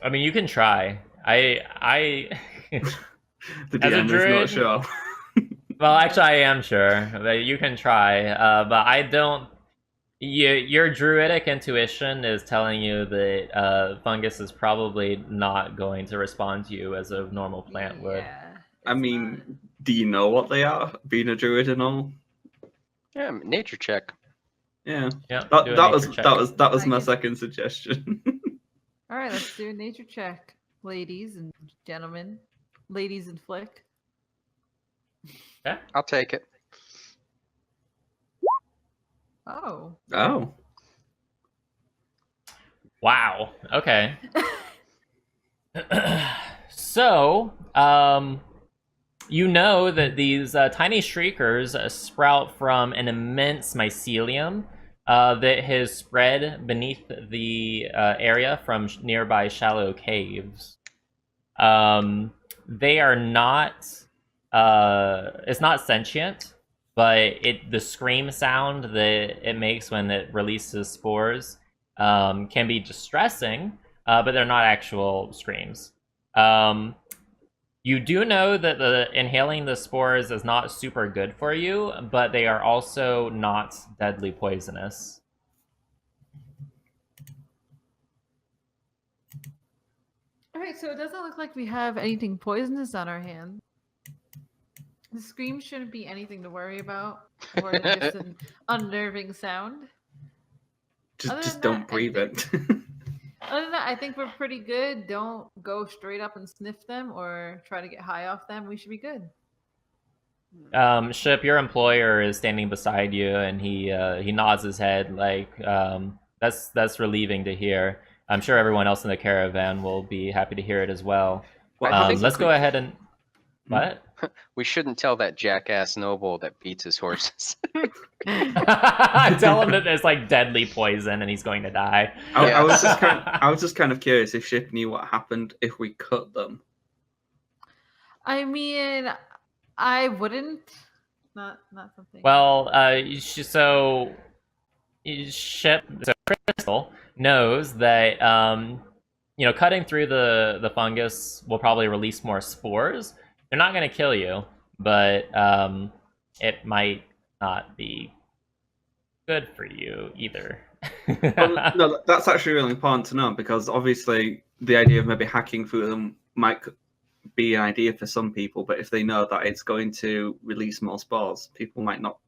I mean, you can try. I The As a DM is druid- not sure. Well, actually, I am sure that you can try, but I don't. Your druidic intuition is telling you that fungus is probably not going to respond to you as a normal plant would. Yeah. I it's mean, not. do you know what they are? Being a druid and all. Yeah, nature check. Yeah. Yeah, That, do a that nature was check. that was I my can- second suggestion. All right, let's do a nature check, ladies and gentlemen, ladies and flick. I'll take it. Oh. Oh. Wow. Okay. So, you know that these tiny shriekers sprout from an immense mycelium that has spread beneath the area from nearby shallow caves. They are not. It's not sentient, but the scream sound that it makes when it releases spores can be distressing, but they're not actual screams. You do know that inhaling the spores is not super good for you, but they are also not deadly poisonous. All right, so it doesn't look like we have anything poisonous on our hands. The scream shouldn't be anything to worry about, or just an unnerving sound. Other Just than don't that, I breathe think- it. Other than that, I think we're pretty good. Don't go straight up and sniff them or try to get high off them. We should be good. Ship, your employer is standing beside you, and he nods his head like that's relieving to hear. I'm sure everyone else in the caravan will be happy to hear it as well. What I happens think Let's if go we- ahead and what? We shouldn't tell that jackass noble that beats his horses. Tell him that there's like deadly poison and he's going to die. I was Yes. just kind of curious if Ship knew what happened if we cut them. I mean, I wouldn't. Not something. Well, so Crystal knows that cutting through the fungus will probably release more spores. They're not going to kill you, but it might not be good for you either. Well, no, that's actually really important to know because obviously the idea of maybe hacking through them might be an idea for some people, but if they know that it's going to release more spores, people might not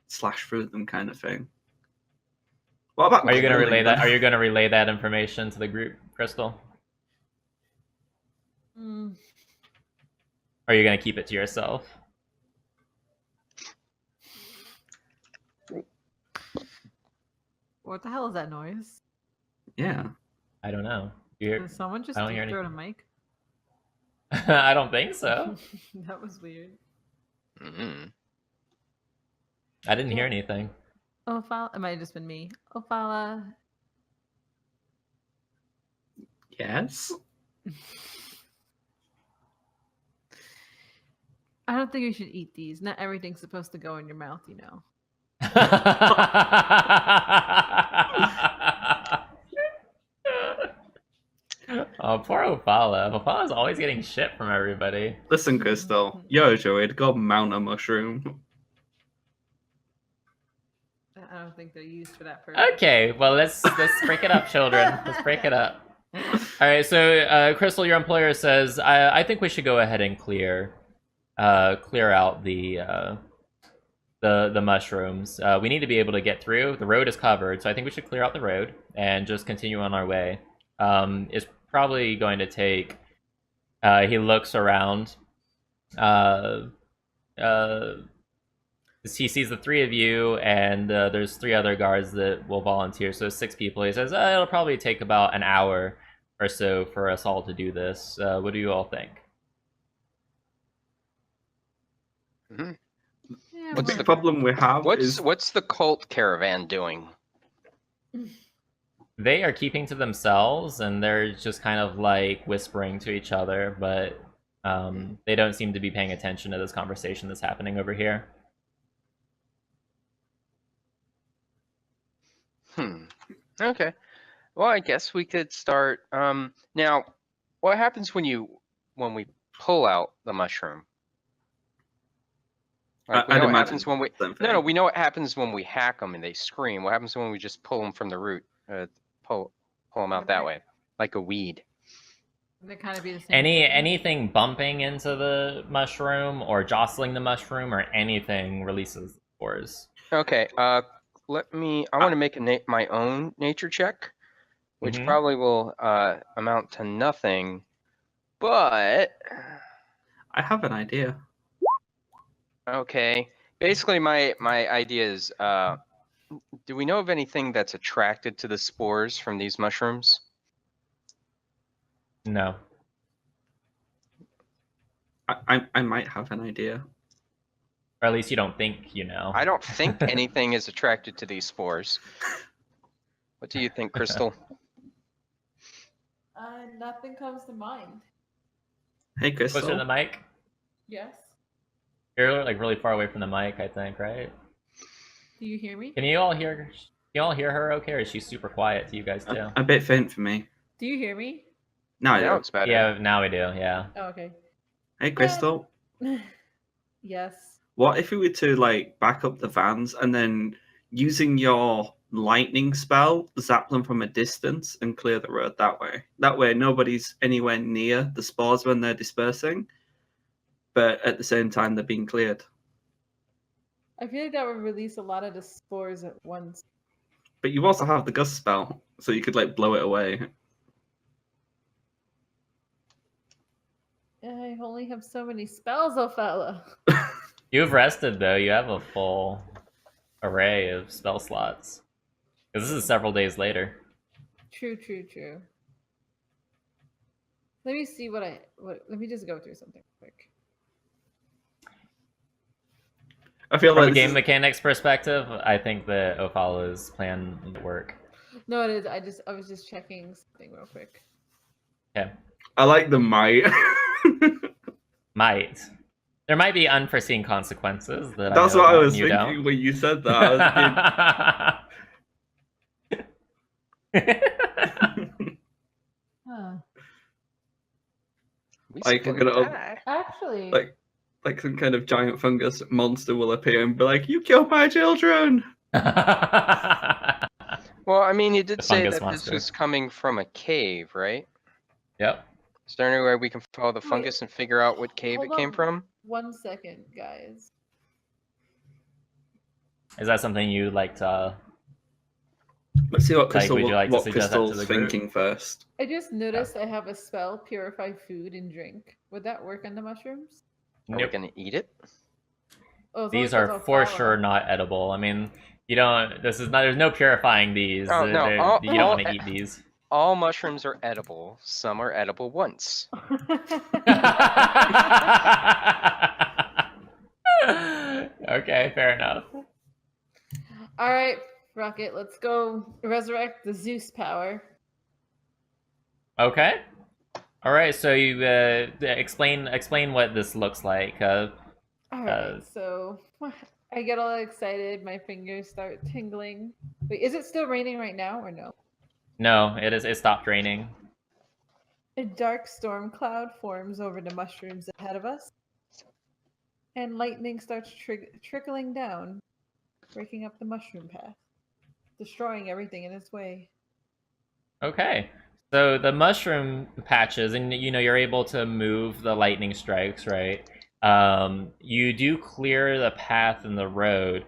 slash through them, kind of thing. What about Are you going to grilling relay that? them? Are you going to relay that information to the group, Crystal? Mm, Or are you going to keep it to yourself? what the hell is that noise? Yeah. I don't know. You hear- Did someone just I don't hear deep throat a mic? I don't think so. That was weird. Mm. I didn't hear anything. Ophala, it might have just been me. Ophala, Yes. I don't think you should eat these. Not everything's supposed to go in your mouth, you know. Oh, poor Ophala. Ophala's always getting shit from everybody. Listen, Crystal, you're a druid. Go mount a mushroom. I don't think they're used for that purpose. Okay, well let's break it up, children. Let's break it up. All right, so Crystal, your employer says, I think we should go ahead and clear out the mushrooms. We need to be able to get through. The road is covered, so I think we should clear out the road and just continue on our way. It's probably going to take. He looks around. He sees the three of you, and there's 3 other guards that will volunteer, so 6 people. He says, it'll probably take about an hour or so for us all to do this. What do you all think? Mm-hmm. Yeah, What's The the- problem we have is What's the cult caravan doing? They are keeping to themselves, and they're just kind of like whispering to each other, but they don't seem to be paying attention to this conversation that's happening over here. Okay. Well, I guess we could start. Now, what happens when we pull out the mushroom? Like, we I'd know what imagine happens when we. same No, thing. we know what happens when we hack them and they scream. What happens when we just pull them from the root? Pull them out that way, like a weed. They kind of be the same. Anything bumping into the mushroom or jostling the mushroom or anything releases spores. Okay. Let me. I want to make my own nature check, which Mhm. probably will amount to nothing, but I have an idea. okay. Basically, my idea is, do we know of anything that's attracted to the spores from these mushrooms? No. I might have an idea. Or at least you don't think you know. I don't think anything is attracted to these spores. What do you think, Crystal? Nothing comes to mind. Hey, Closer to the Crystal. mic? Yes. You're like really far away from the mic, I think, right? Do you hear me? Can you all hear her okay, or is she super quiet to you guys too? A bit faint for me. Do you hear me? No, I Now don't. it's better. Yeah, now we do, yeah. Oh, okay. Hey, Crystal. Yes. What if we were to like back up the vans and then using your lightning spell, zap them from a distance and clear the road that way? That way, nobody's anywhere near the spores when they're dispersing, but at the same time, they're being cleared. I feel like that would release a lot of the spores at once. But you also have the gust spell, so you could like blow it away. I only have so many spells, oh fella. You've rested though, you have a full array of spell slots. Because this is several days later. True. Let me see let me just go through something quick. I feel From like a this game is- mechanics perspective, I think the Ofala's plan would work. No, it is. I was just checking something real quick. Okay. I like the might. Might. There might be unforeseen consequences that That's I know what I about was and you thinking when you said that. I Huh. We Like, we're split gonna- die. Actually, like some kind of giant fungus monster will appear and be like, "You killed my children." Well, I mean, you did The say fungus that monster. this was coming from a cave, right? Yep. Is there any way we can follow the Wait, fungus and figure out what cave it hold came on. from? 1 second, guys. Is that something you'd like to... Let's see what Like, Crystal would you like to what suggest that to Crystal's the group? thinking first. I just noticed I have a spell, Purify Food and Drink. Would that work on the mushrooms? Are we Nope. gonna eat it? Oh, it's These only are 'cause I'll for follow. sure not edible. I mean, you don't... This is not... There's no purifying these. Oh, no, You don't want to eat these. All mushrooms are edible. Some are edible once. Okay, fair enough. All right, Rocket, let's go resurrect the Zeus power. Okay. All right. So you explain what this looks like. All right, Uh, so I get all excited. My fingers start tingling. Wait, is it still raining right now or no? No, it is. It stopped raining. A dark storm cloud forms over the mushrooms ahead of us, and lightning starts trickling down, breaking up the mushroom path, destroying everything in its way. Okay. So the mushroom patches, and you're able to move the lightning strikes, right? You do clear the path and the road,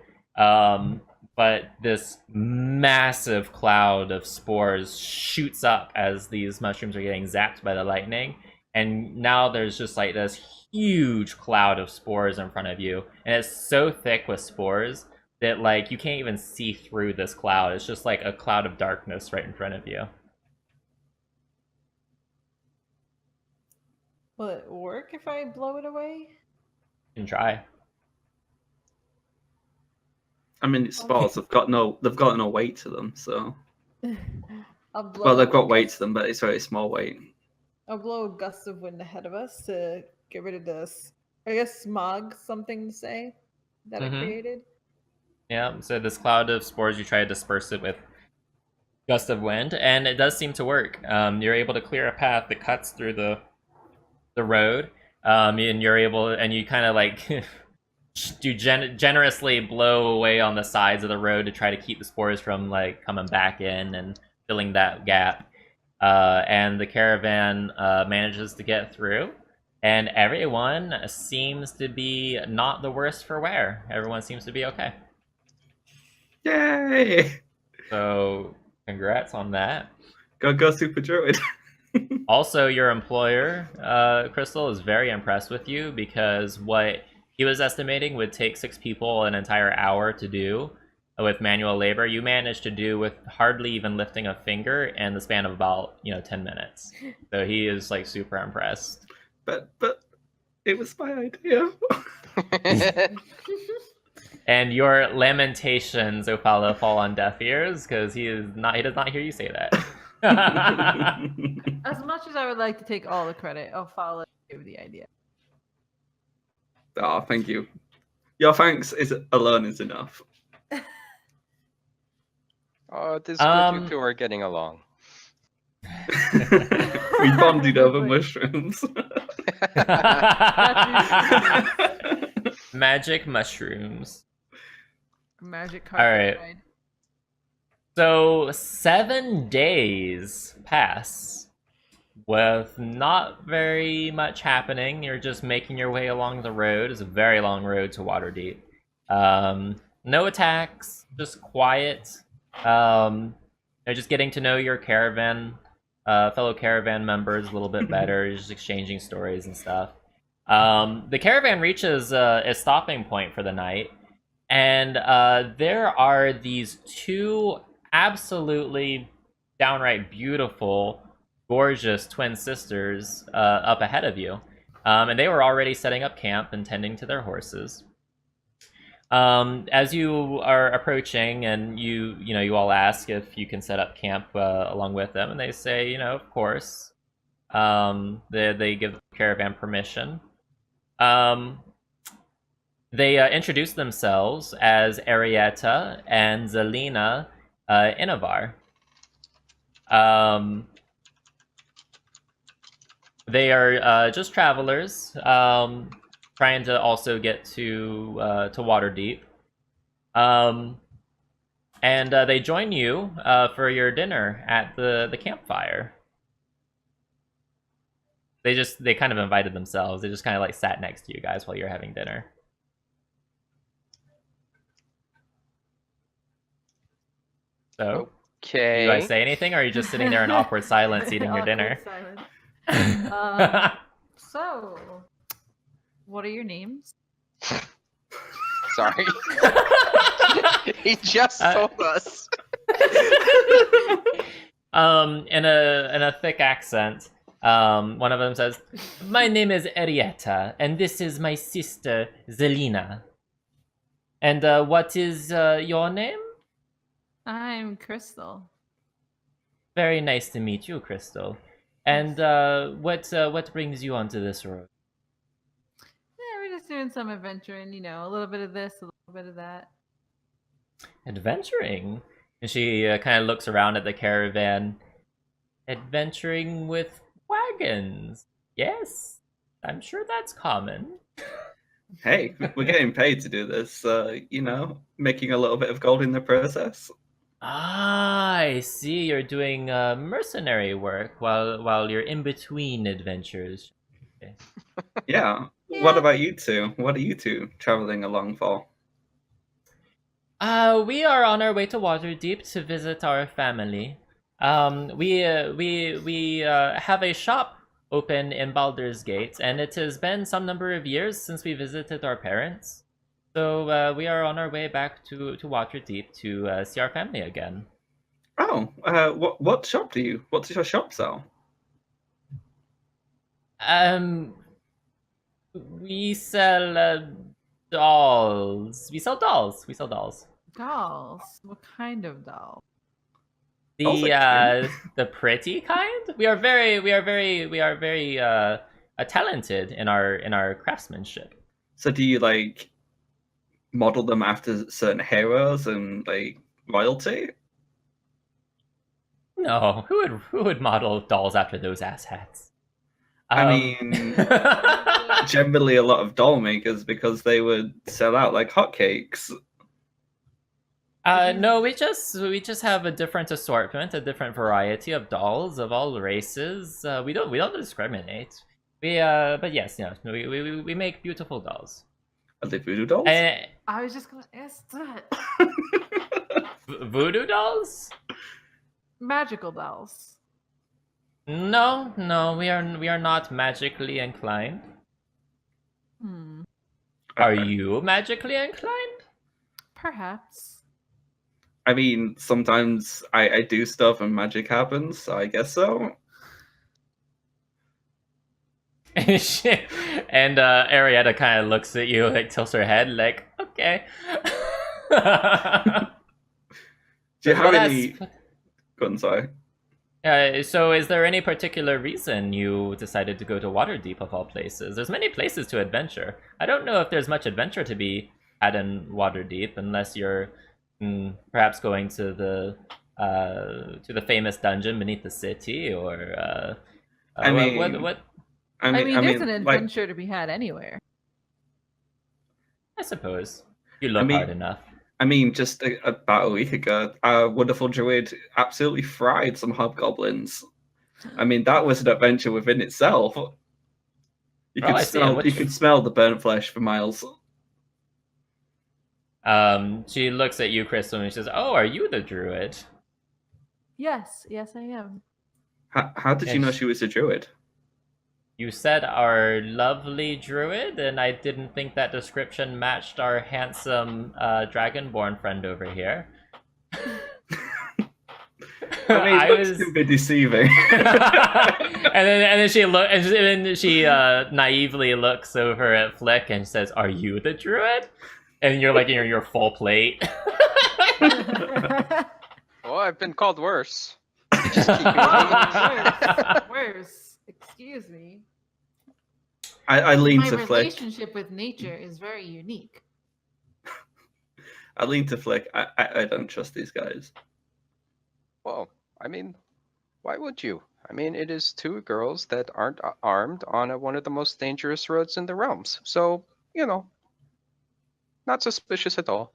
but this massive cloud of spores shoots up as these mushrooms are getting zapped by the lightning, and now there's just like this huge cloud of spores in front of you, and it's so thick with spores that like you can't even see through this cloud. It's just like a cloud of darkness right in front of you. Will it work if I blow it away? You can try. I mean, it's spores. They've got no weight to them. So, I'll blow. well, they've got weight to them, but it's very small weight. I'll blow a gust of wind ahead of us to get rid of this. I guess smog, something to say that I created. Yeah. So this cloud of spores, you try to disperse it with gust of wind, and it does seem to work. You're able to clear a path that cuts through the road, and you're able, and you kind of like do generously blow away on the sides of the road to try to keep the spores from like coming back in and filling that gap. And the caravan manages to get through, and everyone seems to be not the worse for wear. Everyone seems to be okay. Yay! So congrats on that. Go Super Druid. Also, your employer, Crystal, is very impressed with you, because what he was estimating would take 6 people an entire hour to do with manual labor, you managed to do with hardly even lifting a finger in the span of about 10 minutes. So he is like super impressed. But it was my idea. And your lamentations, Opala, fall on deaf ears, because he does not hear you say that. As much as I would like to take all the credit, I'll follow you with the idea. Oh, thank you. Your thanks alone is enough. Oh, it is good you two are getting along. We bonded over mushrooms. Magic mushrooms. Magic card. All right. So 7 days pass with not very much happening. You're just making your way along the road. It's a very long road to Waterdeep. No attacks, just quiet. Just getting to know your caravan, fellow caravan members a little bit better, just exchanging stories and stuff. The caravan reaches a stopping point for the night, and there are these 2 absolutely downright beautiful, gorgeous twin sisters up ahead of you. And they were already setting up camp and tending to their horses. As you are approaching, and you all ask if you can set up camp along with them, and they say, of course. They give the caravan permission. They introduce themselves as Arietta and Zelina Inavar. They are just travelers, trying to also get to Waterdeep. And they join you for your dinner at the campfire. They kind of invited themselves. They just kind of like sat next to you guys while you're having dinner. So, okay. do I say anything, or are you just sitting there in awkward silence eating your dinner? So, what are your names? Sorry. He just told us. In a thick accent, one of them says, "My name is Arietta, and this is my sister Zelina. And what is your name?" I'm Crystal. Very nice to meet you, Crystal. And what brings you onto this road? Yeah, we're just doing some adventuring, a little bit of this, a little bit of that. Adventuring? And she kind of looks around at the caravan. Adventuring with wagons? Yes, I'm sure that's common. Hey, we're getting paid to do this, making a little bit of gold in the process. Ah, I see. You're doing mercenary work while you're in between adventures. Okay. Yeah. What about you two? What are you two traveling along for? We are on our way to Waterdeep to visit our family. We have a shop open in Baldur's Gate, and it has been some number of years since we visited our parents. So we are on our way back to Waterdeep to see our family again. Oh, what shop do you? What does your shop sell? We sell dolls. We sell dolls. We sell dolls. Dolls. What kind of doll? Dolls are The pretty kind. We are very talented in our craftsmanship. So do you like model them after certain heroes and like royalty? No, who would model dolls after those asshats? I mean, generally a lot of doll makers because they would sell out like hotcakes. No, we just have a different assortment, a different variety of dolls of all races. We don't discriminate. But yes, we make beautiful dolls. Are they voodoo dolls? I was just gonna ask that. Voodoo dolls? Magical dolls. No, we are not magically inclined. Are you magically inclined? Perhaps. I mean, sometimes I do stuff and magic happens, so I guess so. And Arietta kind of looks at you, like tilts her head, like, okay. Do you have any? Go on, sorry. So is there any particular reason you decided to go to Waterdeep of all places? There's many places to adventure. I don't know if there's much adventure to be had in Waterdeep unless you're perhaps going to the famous dungeon beneath the city, or I mean, what? I mean, there's an adventure to be had anywhere. I suppose you look hard enough. I mean, just about a week ago, our wonderful druid absolutely fried some hobgoblins. I mean, that was an adventure within itself. You could smell the burnt flesh for miles. She looks at you, Crystal, and she says, "Oh, are you the druid?" Yes, I am. How did you know she was a druid? You said our lovely druid, and I didn't think that description matched our handsome dragonborn friend over here. I mean, it can be deceiving. and then she naively looks over at Flick and says, "Are you the druid?" And you're like, your full plate. Oh, I've been called worse. Worse. Excuse me. I lean to My Flick. relationship with nature is very unique. I lean to Flick. I don't trust these guys. Well, I mean, why would you? I mean, it is two girls that aren't armed on one of the most dangerous roads in the realms. So, not suspicious at all.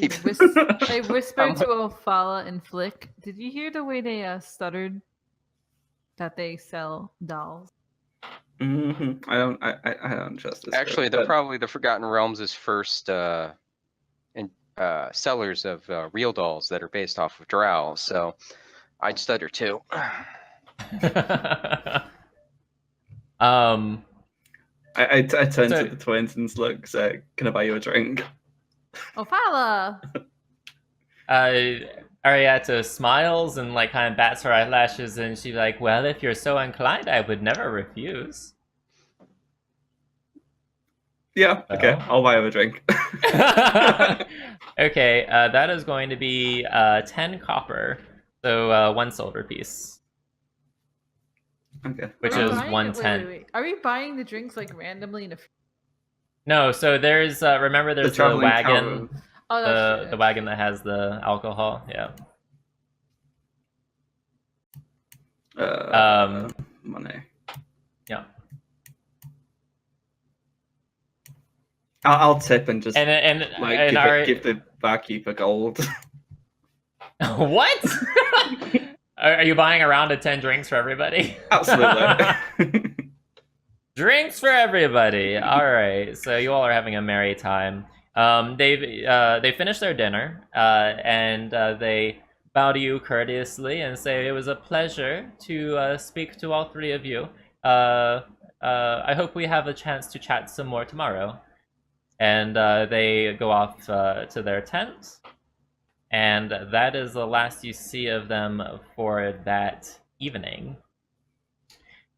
They whispered to Ophala and Flick. Did you hear the way they stuttered? That they sell dolls. Mm-hmm. I don't trust this. Actually, they're probably the Forgotten Realms' first sellers of real dolls that are based off of Drow. So, I'd stutter too. I turn to the twins and look. So, can I buy you a drink? Ophala. Arietta smiles and like kind of bats her eyelashes, and she's like, "Well, if you're so inclined, I would never refuse." Yeah, okay, I'll buy him a drink. Okay, that is going to be 10 copper, so 1 silver piece. Okay. Which is 110. Wait. Are we buying the drinks like randomly in a? No, so there's remember there's the wagon. Oh, the wagon that has the alcohol, yeah. Money. Yeah. I'll tip and just give the barkeeper gold. What? Are you buying a round of 10 drinks for everybody? Absolutely. Drinks for everybody. All right. So you all are having a merry time. They finish their dinner, and they bow to you courteously and say it was a pleasure to speak to all three of you. I hope we have a chance to chat some more tomorrow. And they go off to their tent, and that is the last you see of them for that evening.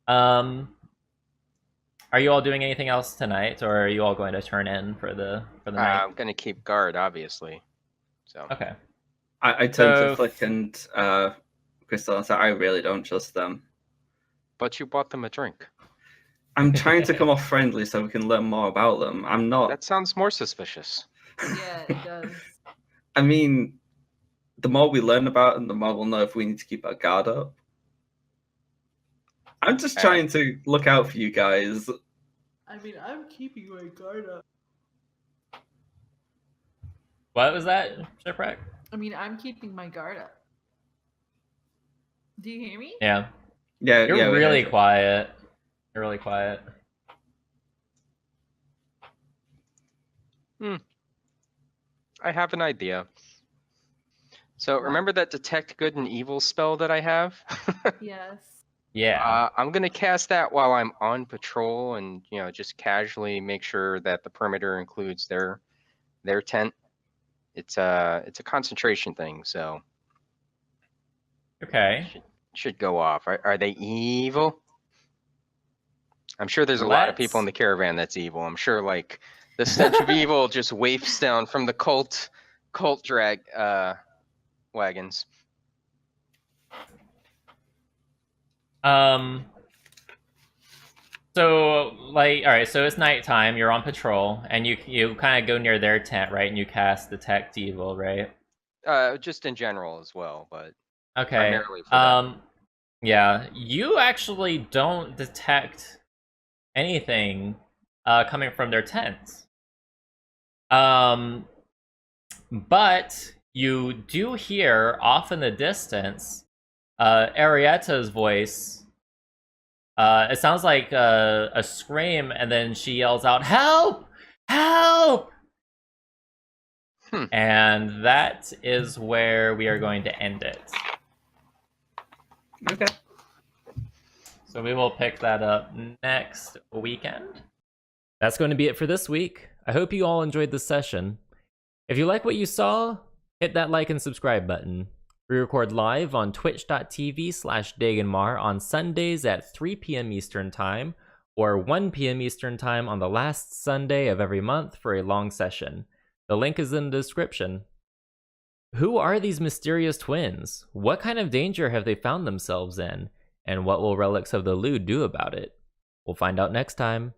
Are you all doing anything else tonight, or are you all going to turn in for the night? I'm gonna keep guard, obviously. So Okay. I turn So- to Flick and Crystal and say, I really don't trust them. but you bought them a drink. I'm trying to come off friendly so we can learn more about them. I'm not. That sounds more suspicious. Yeah, it does. I mean, the more we learn about them, the more we'll know if we need to keep our guard up. I'm just trying to look out for you guys. I mean, I'm keeping my guard up. What was that, Shipwreck? I mean, I'm keeping my guard up. Do you hear me? Yeah. Yeah, You're yeah, we really heard you. quiet. You're really quiet. I have an idea. So What? remember that detect good and evil spell that I have? Yes. Yeah. I'm gonna cast that while I'm on patrol, and just casually make sure that the perimeter includes their tent. It's a concentration thing, so Okay. should go off. Are they evil? I'm sure there's a lot of people in the caravan that's evil. I'm sure like the stench of evil just wafts down from the cult drag wagons. So like, all right, so it's nighttime, you're on patrol, and you kind of go near their tent, right? And you cast detect evil, right? Just in general as well, but Okay. primarily for them. Yeah, you actually don't detect anything coming from their tents. But you do hear off in the distance Arietta's voice. It sounds like a scream, and then she yells out, "Help! Help!" And that is where we are going to end it. Okay. So we will pick that up next weekend. That's going to be it for this week. I hope you all enjoyed this session. If you like what you saw, hit that like and subscribe button. We record live on twitch.tv/Daganmar on Sundays at 3 p.m. Eastern Time, or 1 p.m. Eastern Time on the last Sunday of every month for a long session. The link is in the description. Who are these mysterious twins? What kind of danger have they found themselves in? And what will Relics of the Lewd do about it? We'll find out next time.